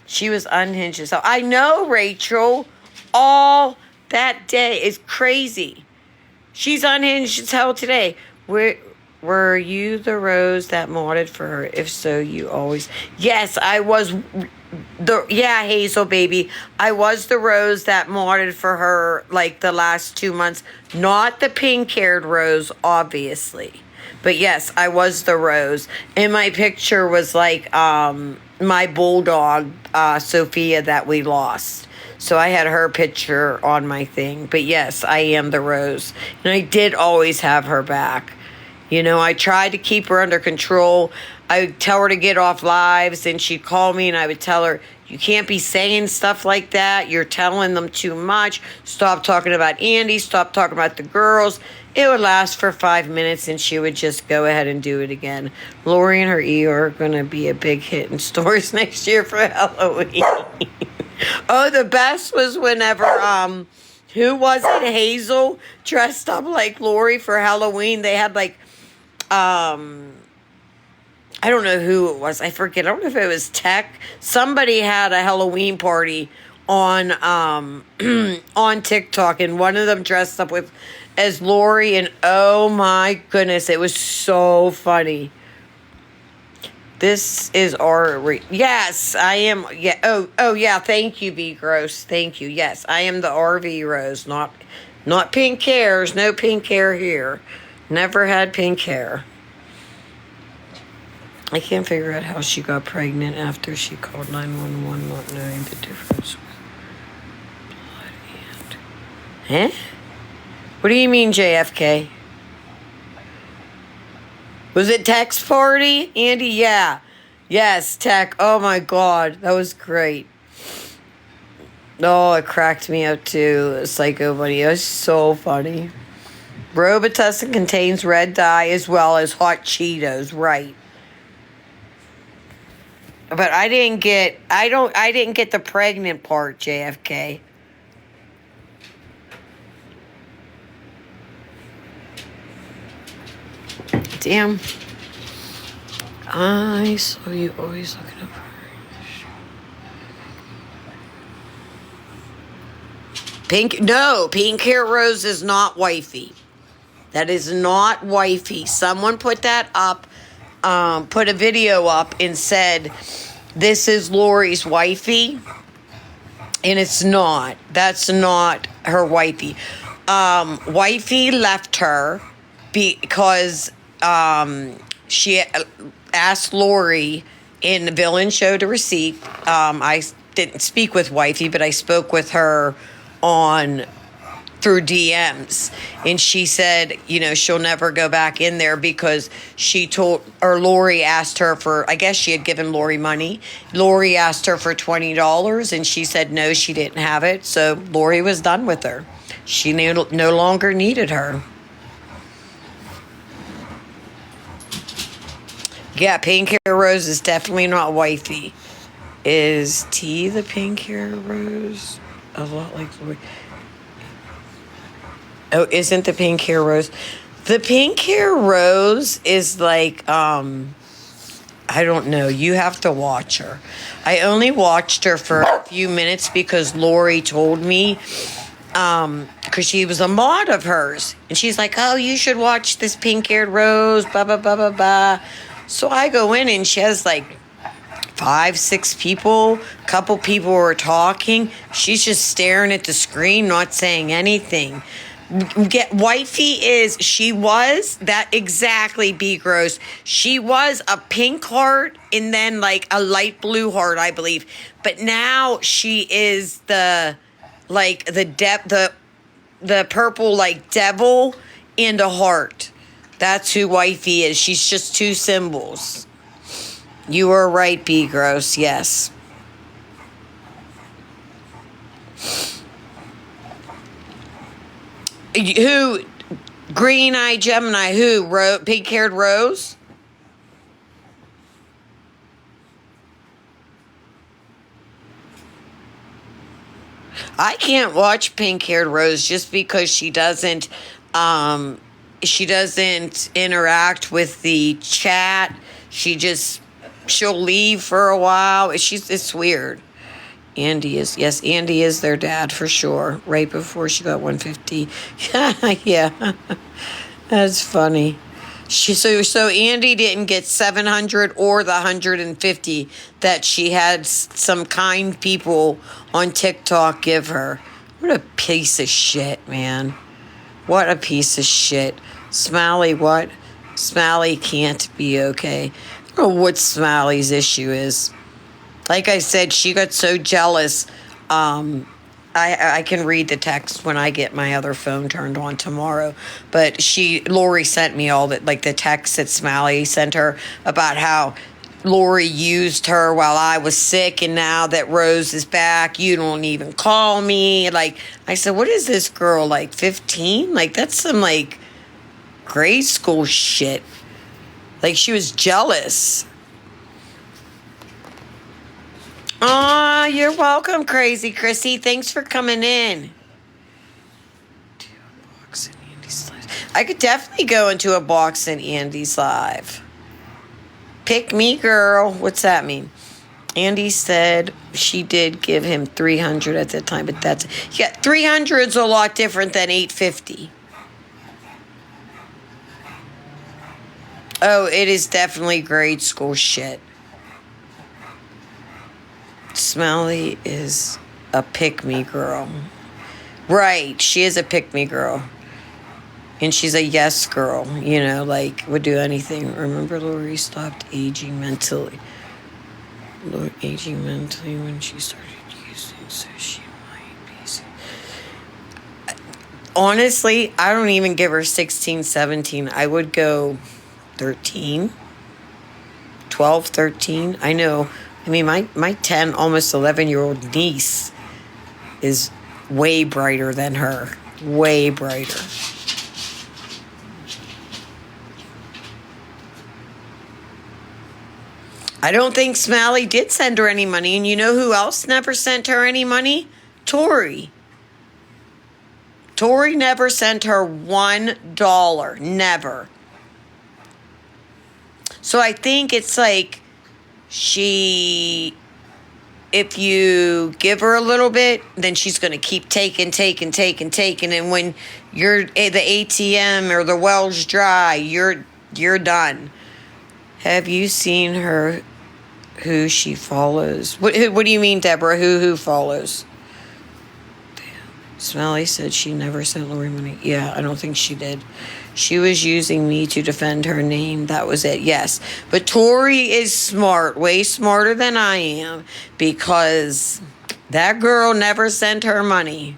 She was unhinged. So I know, Rachel, all that day is crazy. She's unhinged as hell today. Were you the rose that modded for her? If so, you always... Yes, I was... Yeah, Hazel, baby. I was the rose that modded for her, like, the last 2 months. Not the pink-haired rose, obviously. But yes, I was the rose. And my picture was, like, my bulldog, Sophia, that we lost. So I had her picture on my thing. But yes, I am the rose. And I did always have her back. I tried to keep her under control. I would tell her to get off lives, and she'd call me, and I would tell her, you can't be saying stuff like that. You're telling them too much. Stop talking about Andy. Stop talking about the girls. It would last for 5 minutes, and she would just go ahead and do it again. Lori and her Eeyore are going to be a big hit in stores next year for Halloween. Oh, the best was whenever, who was it? Hazel dressed up like Lori for Halloween. They had, like, I don't know who it was. I forget. I don't know if it was Tech. Somebody had a Halloween party on on TikTok, and one of them dressed up as Lori, and oh my goodness, it was so funny. This is our... Yes, I am... Yeah. Oh yeah, thank you, B Gross. Thank you. Yes, I am the RV Rose, not pink hairs. No pink hair here. Never had pink hair. I can't figure out how she got pregnant after she called 911, not knowing the difference with blood and... What do you mean, JFK? Was it Tech's party, Andy? Yeah. Yes, Tech. Oh, my God. That was great. Oh, it cracked me up too. Psycho Bunny. It was so funny. Robitussin contains red dye as well as hot Cheetos, right? But I didn't get the pregnant part, JFK. Damn. I saw you always looking up for Pink Hair Rose is not wifey. That is not wifey. Someone put that up, put a video up and said, this is Lori's wifey. And it's not. That's not her wifey. Wifey left her because she asked Lori in the villain show to receipt. I didn't speak with wifey, but I spoke with her through DMs, and she said, she'll never go back in there because Lori asked her for, I guess she had given Lori money. Lori asked her for $20, and she said no, she didn't have it. So Lori was done with her. She no longer needed her. Yeah, Pink Hair Rose is definitely not wifey. Is T the Pink Hair Rose? A lot like Lori. Oh, isn't the Pink Hair Rose? The Pink Hair Rose is like, I don't know. You have to watch her. I only watched her for a few minutes because Lori told me, because she was a mod of hers. And she's like, oh, you should watch this Pink Haired Rose, blah, blah, blah, blah, blah. So I go in and she has like 5, 6 people. A couple people were talking. She's just staring at the screen, not saying anything. She was that exactly, B Gross. She was a pink heart and then like a light blue heart, I believe. But now she is the purple like devil and a heart. That's who wifey is. She's just 2 symbols. You are right, B Gross. Yes. Who? Green Eye Gemini. Who? Pink Haired Rose? I can't watch Pink Haired Rose just because she doesn't interact with the chat. She'll leave for a while. It's weird. Andy is their dad for sure. Right before she got 150. Yeah. That's funny. So Andy didn't get 700 or the 150 that she had some kind people on TikTok give her. What a piece of shit, man. What a piece of shit. Smiley, what? Smiley can't be okay. I don't know what Smiley's issue is. Like I said, she got so jealous. I can read the text when I get my other phone turned on tomorrow. But Lori sent me all that, like the text that Smiley sent her about how Lori used her while I was sick, and now that Rose is back, you don't even call me. Like, I said, what is this girl, like 15? Like, that's some like grade school shit. Like, she was jealous. Aw, you're welcome, Crazy Chrissy. Thanks for coming in. I could definitely go into a box in Andy's live. Pick me, girl. What's that mean? Andy said she did give him 300 at that time, but 300 is a lot different than 850. Oh, it is definitely grade school shit. Smiley is a pick-me girl. Right, she is a pick-me girl. And she's a yes girl, like would do anything. Remember Lori stopped aging mentally. Aging mentally when she started using, so she might be. Honestly, I don't even give her 16, 17. I would go 13, 12, 13. I know. I mean, my 10, almost 11-year-old niece is way brighter than her. Way brighter. I don't think Smalley did send her any money. And you know who else never sent her any money? Tori. Tori never sent her $1. Never. So I think it's like if you give her a little bit, then she's going to keep taking. And when the ATM or the well's dry, you're done. Have you seen her, who she follows? What do you mean, Deborah? Who follows? Smalley said she never sent Lori money. Yeah, I don't think she did. She was using me to defend her name. That was it. Yes. But Tori is smart, way smarter than I am, because that girl never sent her money.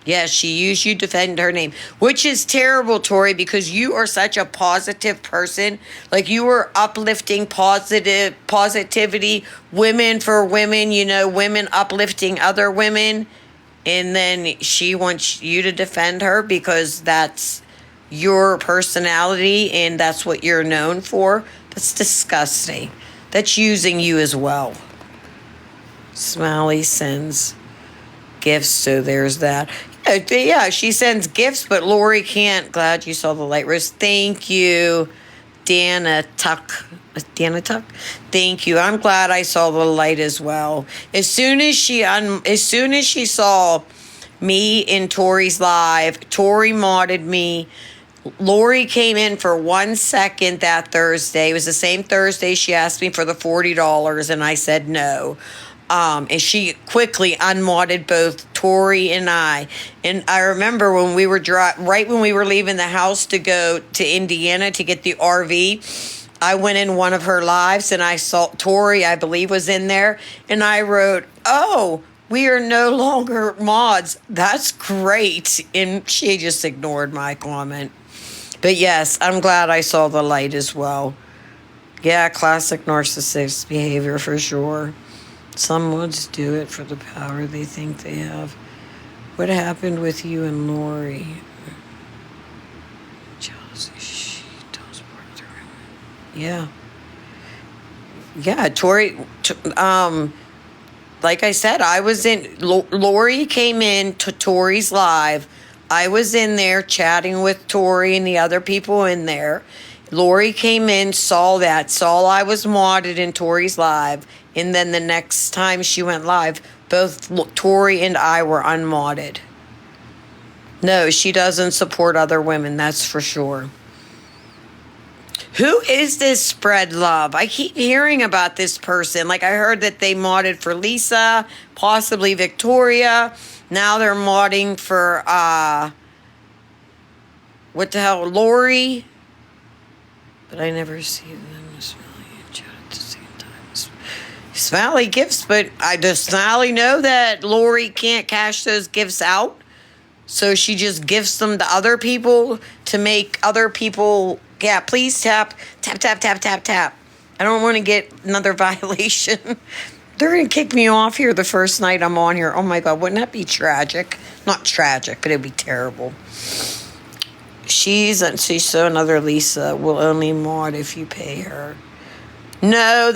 Yes, she used you to defend her name, which is terrible, Tori, because you are such a positive person. Like, you were uplifting positivity, women for women, women uplifting other women. And then she wants you to defend her because that's your personality and that's what you're known for. That's disgusting. That's using you as well. Smalley sends gifts, so there's that. Yeah, she sends gifts, but Lori can't. Glad you saw the light, Rose. Thank you, Dana Tuck. Thank you. I'm glad I saw the light as well. As soon as she saw me in Tori's live, Tori modded me. Lori came in for 1 second that Thursday. It was the same Thursday she asked me for the $40, and I said no. And she quickly unmodded both Tori and I. And I remember when we were right when we were leaving the house to go to Indiana to get the RV, I went in one of her lives and I saw Tori, I believe, was in there. And I wrote, "Oh, we are no longer mods. That's great." And she just ignored my comment. But yes, I'm glad I saw the light as well. Yeah, classic narcissist behavior for sure. Some mods do it for the power they think they have. What happened with you and Lori? Jealousy. She tells part of the room. Yeah, Tori. Like I said, I was in. Lori came in to Tori's live. I was in there chatting with Tori and the other people in there. Lori came in, saw I was modded in Tori's live. And then the next time she went live, both Tori and I were unmodded. No, she doesn't support other women, that's for sure. Who is this Spread Love? I keep hearing about this person. Like, I heard that they modded for Lisa, possibly Victoria. Now they're modding for, what the hell, Lori? But I never see them. Smalley gifts, but does Smalley know that Lori can't cash those gifts out? So she just gifts them to other people to make other people, yeah, please tap. I don't want to get another violation. They're going to kick me off here the first night I'm on here. Oh my God, wouldn't that be tragic? Not tragic, but it'd be terrible. She's so another Lisa will only mod if you pay her. No,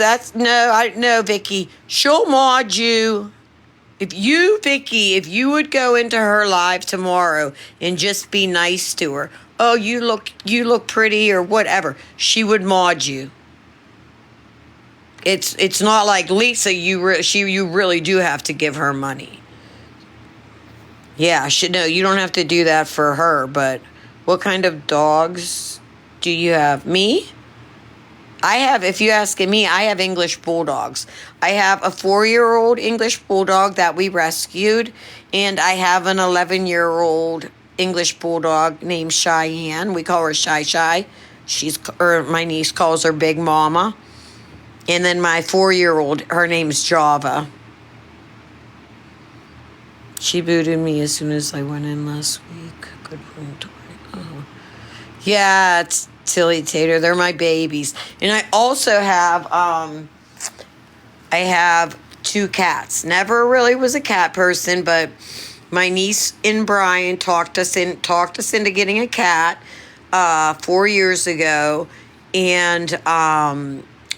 Vicky. She'll mod you. If you would go into her live tomorrow and just be nice to her. Oh, you look pretty or whatever. She would mod you. It's not like Lisa. You really do have to give her money. Yeah, you don't have to do that for her. But what kind of dogs do you have? Me? I have, if you asking me, I have English Bulldogs. I have a 4-year-old English Bulldog that we rescued, and I have an 11-year-old English Bulldog named Cheyenne. We call her Shy. My niece calls her Big Mama. And then my 4-year-old, her name's Java. She booted me as soon as I went in last week. Good one, Tori. Oh. Yeah, it's Tilly Tater, they're my babies. And I also have 2 cats. Never really was a cat person, but my niece and Brian talked us into getting a cat 4 years ago, and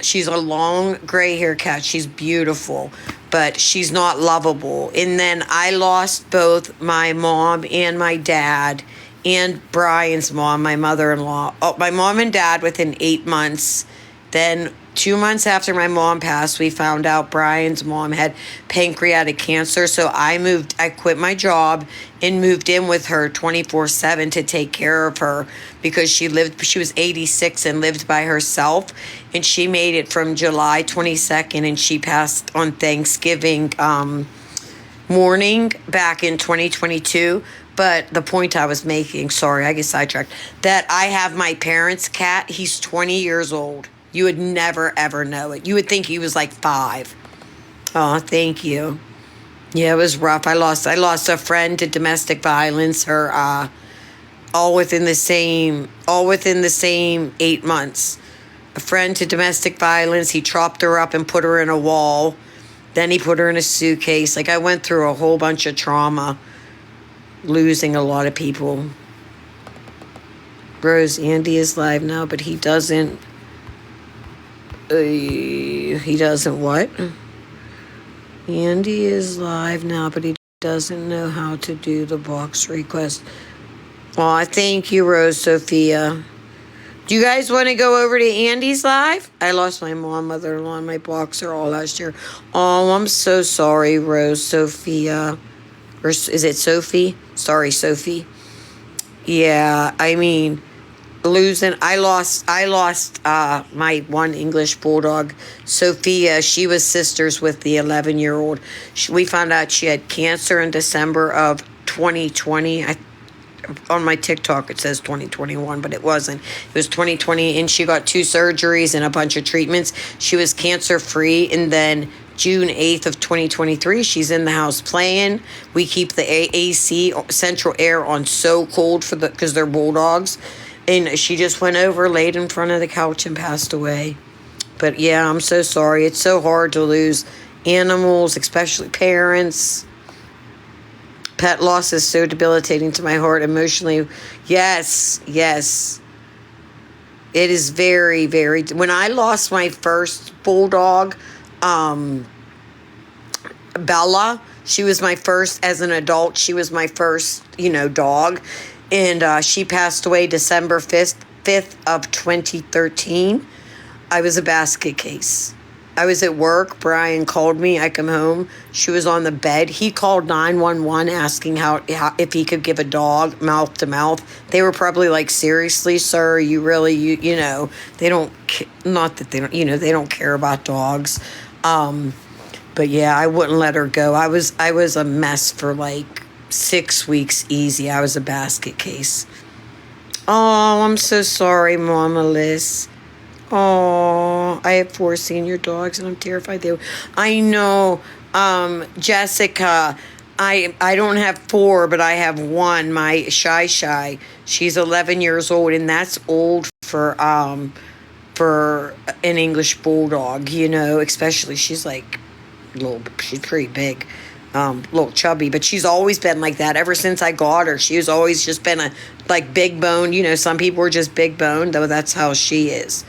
she's a long gray hair cat. She's beautiful, but she's not lovable. And then I lost both my mom and my dad, and Brian's mom, my mother-in-law. Oh, my mom and dad within 8 months. Then 2 months after my mom passed, we found out Brian's mom had pancreatic cancer. So I quit my job and moved in with her 24/7 to take care of her, because she was 86 and lived by herself. And she made it from July 22nd, and she passed on Thanksgiving morning back in 2022. But the point I was making, sorry, I get sidetracked, that I have my parents' cat. He's 20 years old. You would never, ever know it. You would think he was like 5. Oh, thank you. Yeah, it was rough. I lost a friend to domestic violence. Her, all within the same 8 months. A friend to domestic violence. He chopped her up and put her in a wall. Then he put her in a suitcase. Like, I went through a whole bunch of trauma, losing a lot of people. Rose, Andy is live now, but he doesn't. He doesn't what? Andy is live now, but he doesn't know how to do the box request. Aw, thank you, Rose Sophia. Do you guys want to go over to Andy's live? I lost my mom, mother-in-law, and my boxer all last year. Oh, I'm so sorry, Rose Sophia. Or is it Sophie? Sorry, Sophie. Yeah, I mean, I lost my one English bulldog, Sophia. She was sisters with the 11-year-old. We found out she had cancer in December of 2020. On my TikTok it says 2021, but it wasn't. It was 2020, and she got 2 surgeries and a bunch of treatments. She was cancer free, and then June 8th of 2023, she's in the house playing. We keep the AC, central air, on so cold because they're bulldogs. And she just went over, laid in front of the couch, and passed away. But yeah, I'm so sorry. It's so hard to lose animals, especially parents. Pet loss is so debilitating to my heart emotionally. Yes. It is very, very. When I lost my first bulldog, Bella, she was my first, as an adult, she was my first, dog. And she passed away December 5th of 2013. I was a basket case. I was at work. Brian called me. I come home. She was on the bed. He called 911 asking if he could give a dog mouth to mouth. They were probably like, seriously, sir, you really, they don't, not that they don't, they don't care about dogs. But yeah, I wouldn't let her go. I was a mess for like 6 weeks easy. I was a basket case. Oh, I'm so sorry, Mama Liz. Oh, I have 4 senior dogs, and I'm terrified I know, Jessica, I don't have 4, but I have 1, my Shy. She's 11 years old, and that's old for an English bulldog, especially she's like she's pretty big. Little chubby, but she's always been like that ever since I got her. She has always just been a big bone. Some people are just big boned, though that's how she is.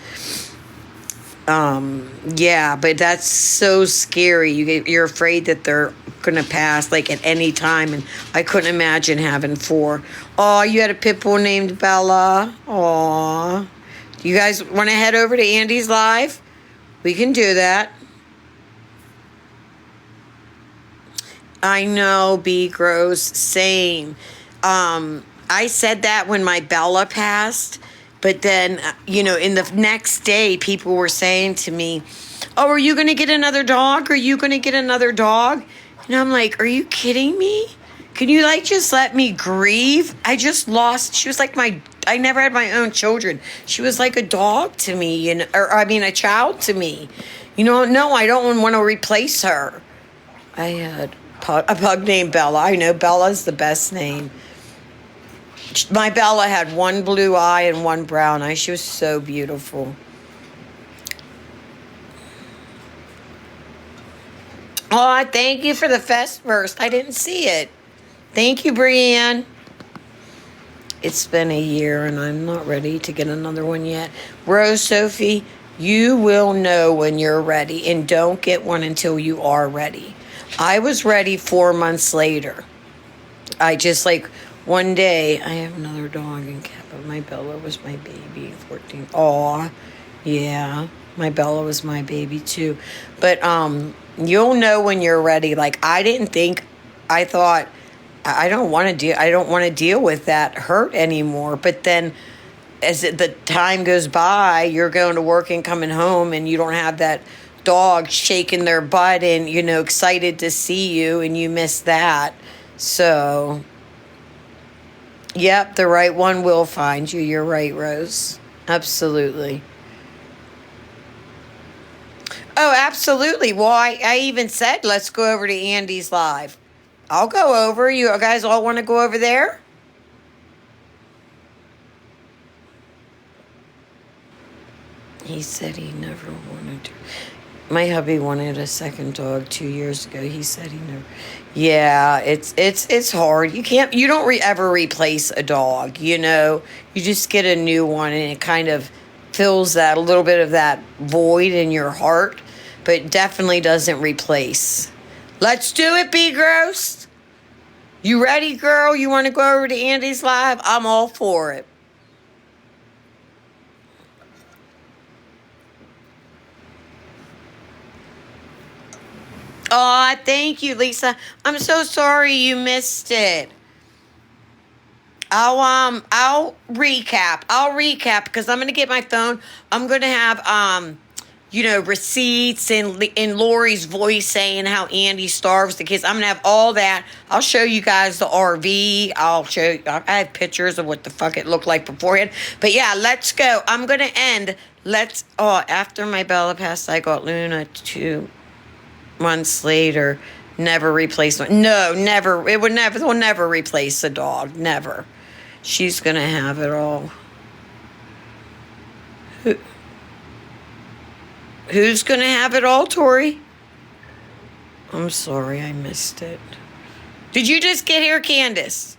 Yeah, but that's so scary. You're afraid that they're gonna pass at any time, and I couldn't imagine having 4. Oh, you had a pit bull named Bella. Oh, you guys want to head over to Andy's live? We can do that. I know, B. Gross, same. I said that when my Bella passed, but then, in the next day, people were saying to me, oh, are you going to get another dog? Are you going to get another dog? And I'm like, are you kidding me? Can you, just let me grieve? I just lost, she was I never had my own children. She was like a dog to me, a child to me. No, I don't want to replace her. I had a pug named Bella. I know Bella's the best name. My Bella had 1 blue eye and 1 brown eye. She was so beautiful. Oh, thank you for the fest burst. I didn't see it. Thank you, Brienne. It's been a year and I'm not ready to get another one yet. Rose Sophie, you will know when you're ready, and don't get one until you are ready. I was ready 4 months later. I just like one day, I have another dog and cat, but my Bella was my baby, 14. Aw, yeah, my Bella was my baby too. But you'll know when you're ready. Like I thought I don't want to deal with that hurt anymore. But then the time goes by, you're going to work and coming home and you don't have that dog shaking their butt and, excited to see you, and you miss that. So, yep, the right one will find you. You're right, Rose. Absolutely. Oh, absolutely. Well, I even said, let's go over to Andy's live. I'll go over. You guys all want to go over there? He said he never wanted to. My hubby wanted a second dog 2 years ago. He said he never. Yeah, it's hard. You don't ever replace a dog. You just get a new one, and it kind of fills that a little bit of that void in your heart, but definitely doesn't replace. Let's do it, Be Gross. You ready, girl? You want to go over to Andy's live? I'm all for it. Oh, thank you, Lisa. I'm so sorry you missed it. I'll recap. I'll recap because I'm gonna get my phone. I'm gonna have receipts and Lori's voice saying how Andy starves the kids. I'm gonna have all that. I'll show you guys the RV. I have pictures of what the fuck it looked like beforehand. But yeah, let's go. I'm gonna end. After my Bella passed, I got Luna 2 months later. Never replace one. No, never. Will never replace a dog. Never. She's gonna have it all. Who's gonna have it all, Tori? I'm sorry, I missed it. Did you just get here, Candace?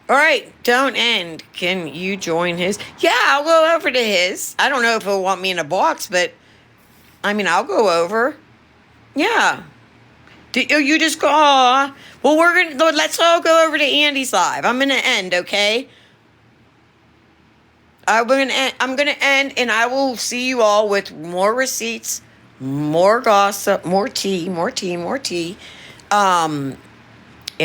All right, don't end. Can you join his? Yeah, I'll go over to his. I don't know if he'll want me in a box, but I'll go over. Yeah. You just go. Aw. Well, let's all go over to Andy's live. I'm gonna end, okay? I'm gonna end, and I will see you all with more receipts, more gossip, more tea, and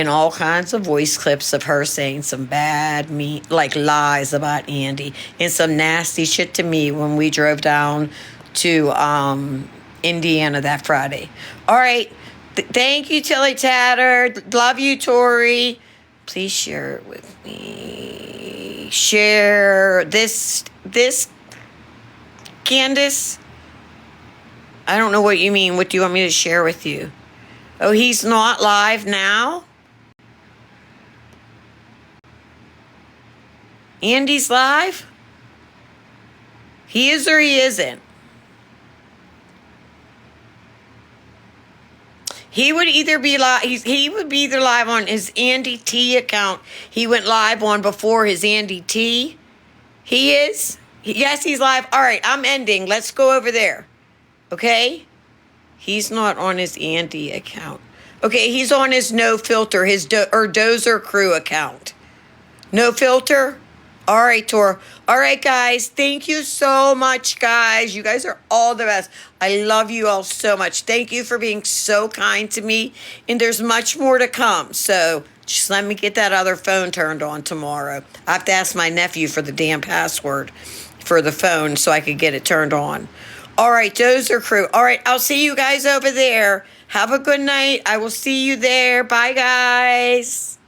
all kinds of voice clips of her saying some bad, lies about Andy, and some nasty shit to me when we drove down to Indiana that Friday. All right. Thank you, Tilly Tatter. Love you, Tori. Please share it with me. Share this, Candace. I don't know what you mean. What do you want me to share with you? Oh, he's not live now? Andy's live? He is or he isn't? He would either be live. He would be either live on his Andy T account. He went live on before his Andy T. He is. Yes, he's live. All right, I'm ending. Let's go over there. Okay. He's not on his Andy account. Okay, he's on his No Filter, his Dozer Crew account. No Filter. All right, Tor. All right, guys. Thank you so much, guys. You guys are all the best. I love you all so much. Thank you for being so kind to me. And there's much more to come. So just let me get that other phone turned on tomorrow. I have to ask my nephew for the damn password for the phone so I could get it turned on. All right, Dozer Crew. All right, I'll see you guys over there. Have a good night. I will see you there. Bye, guys.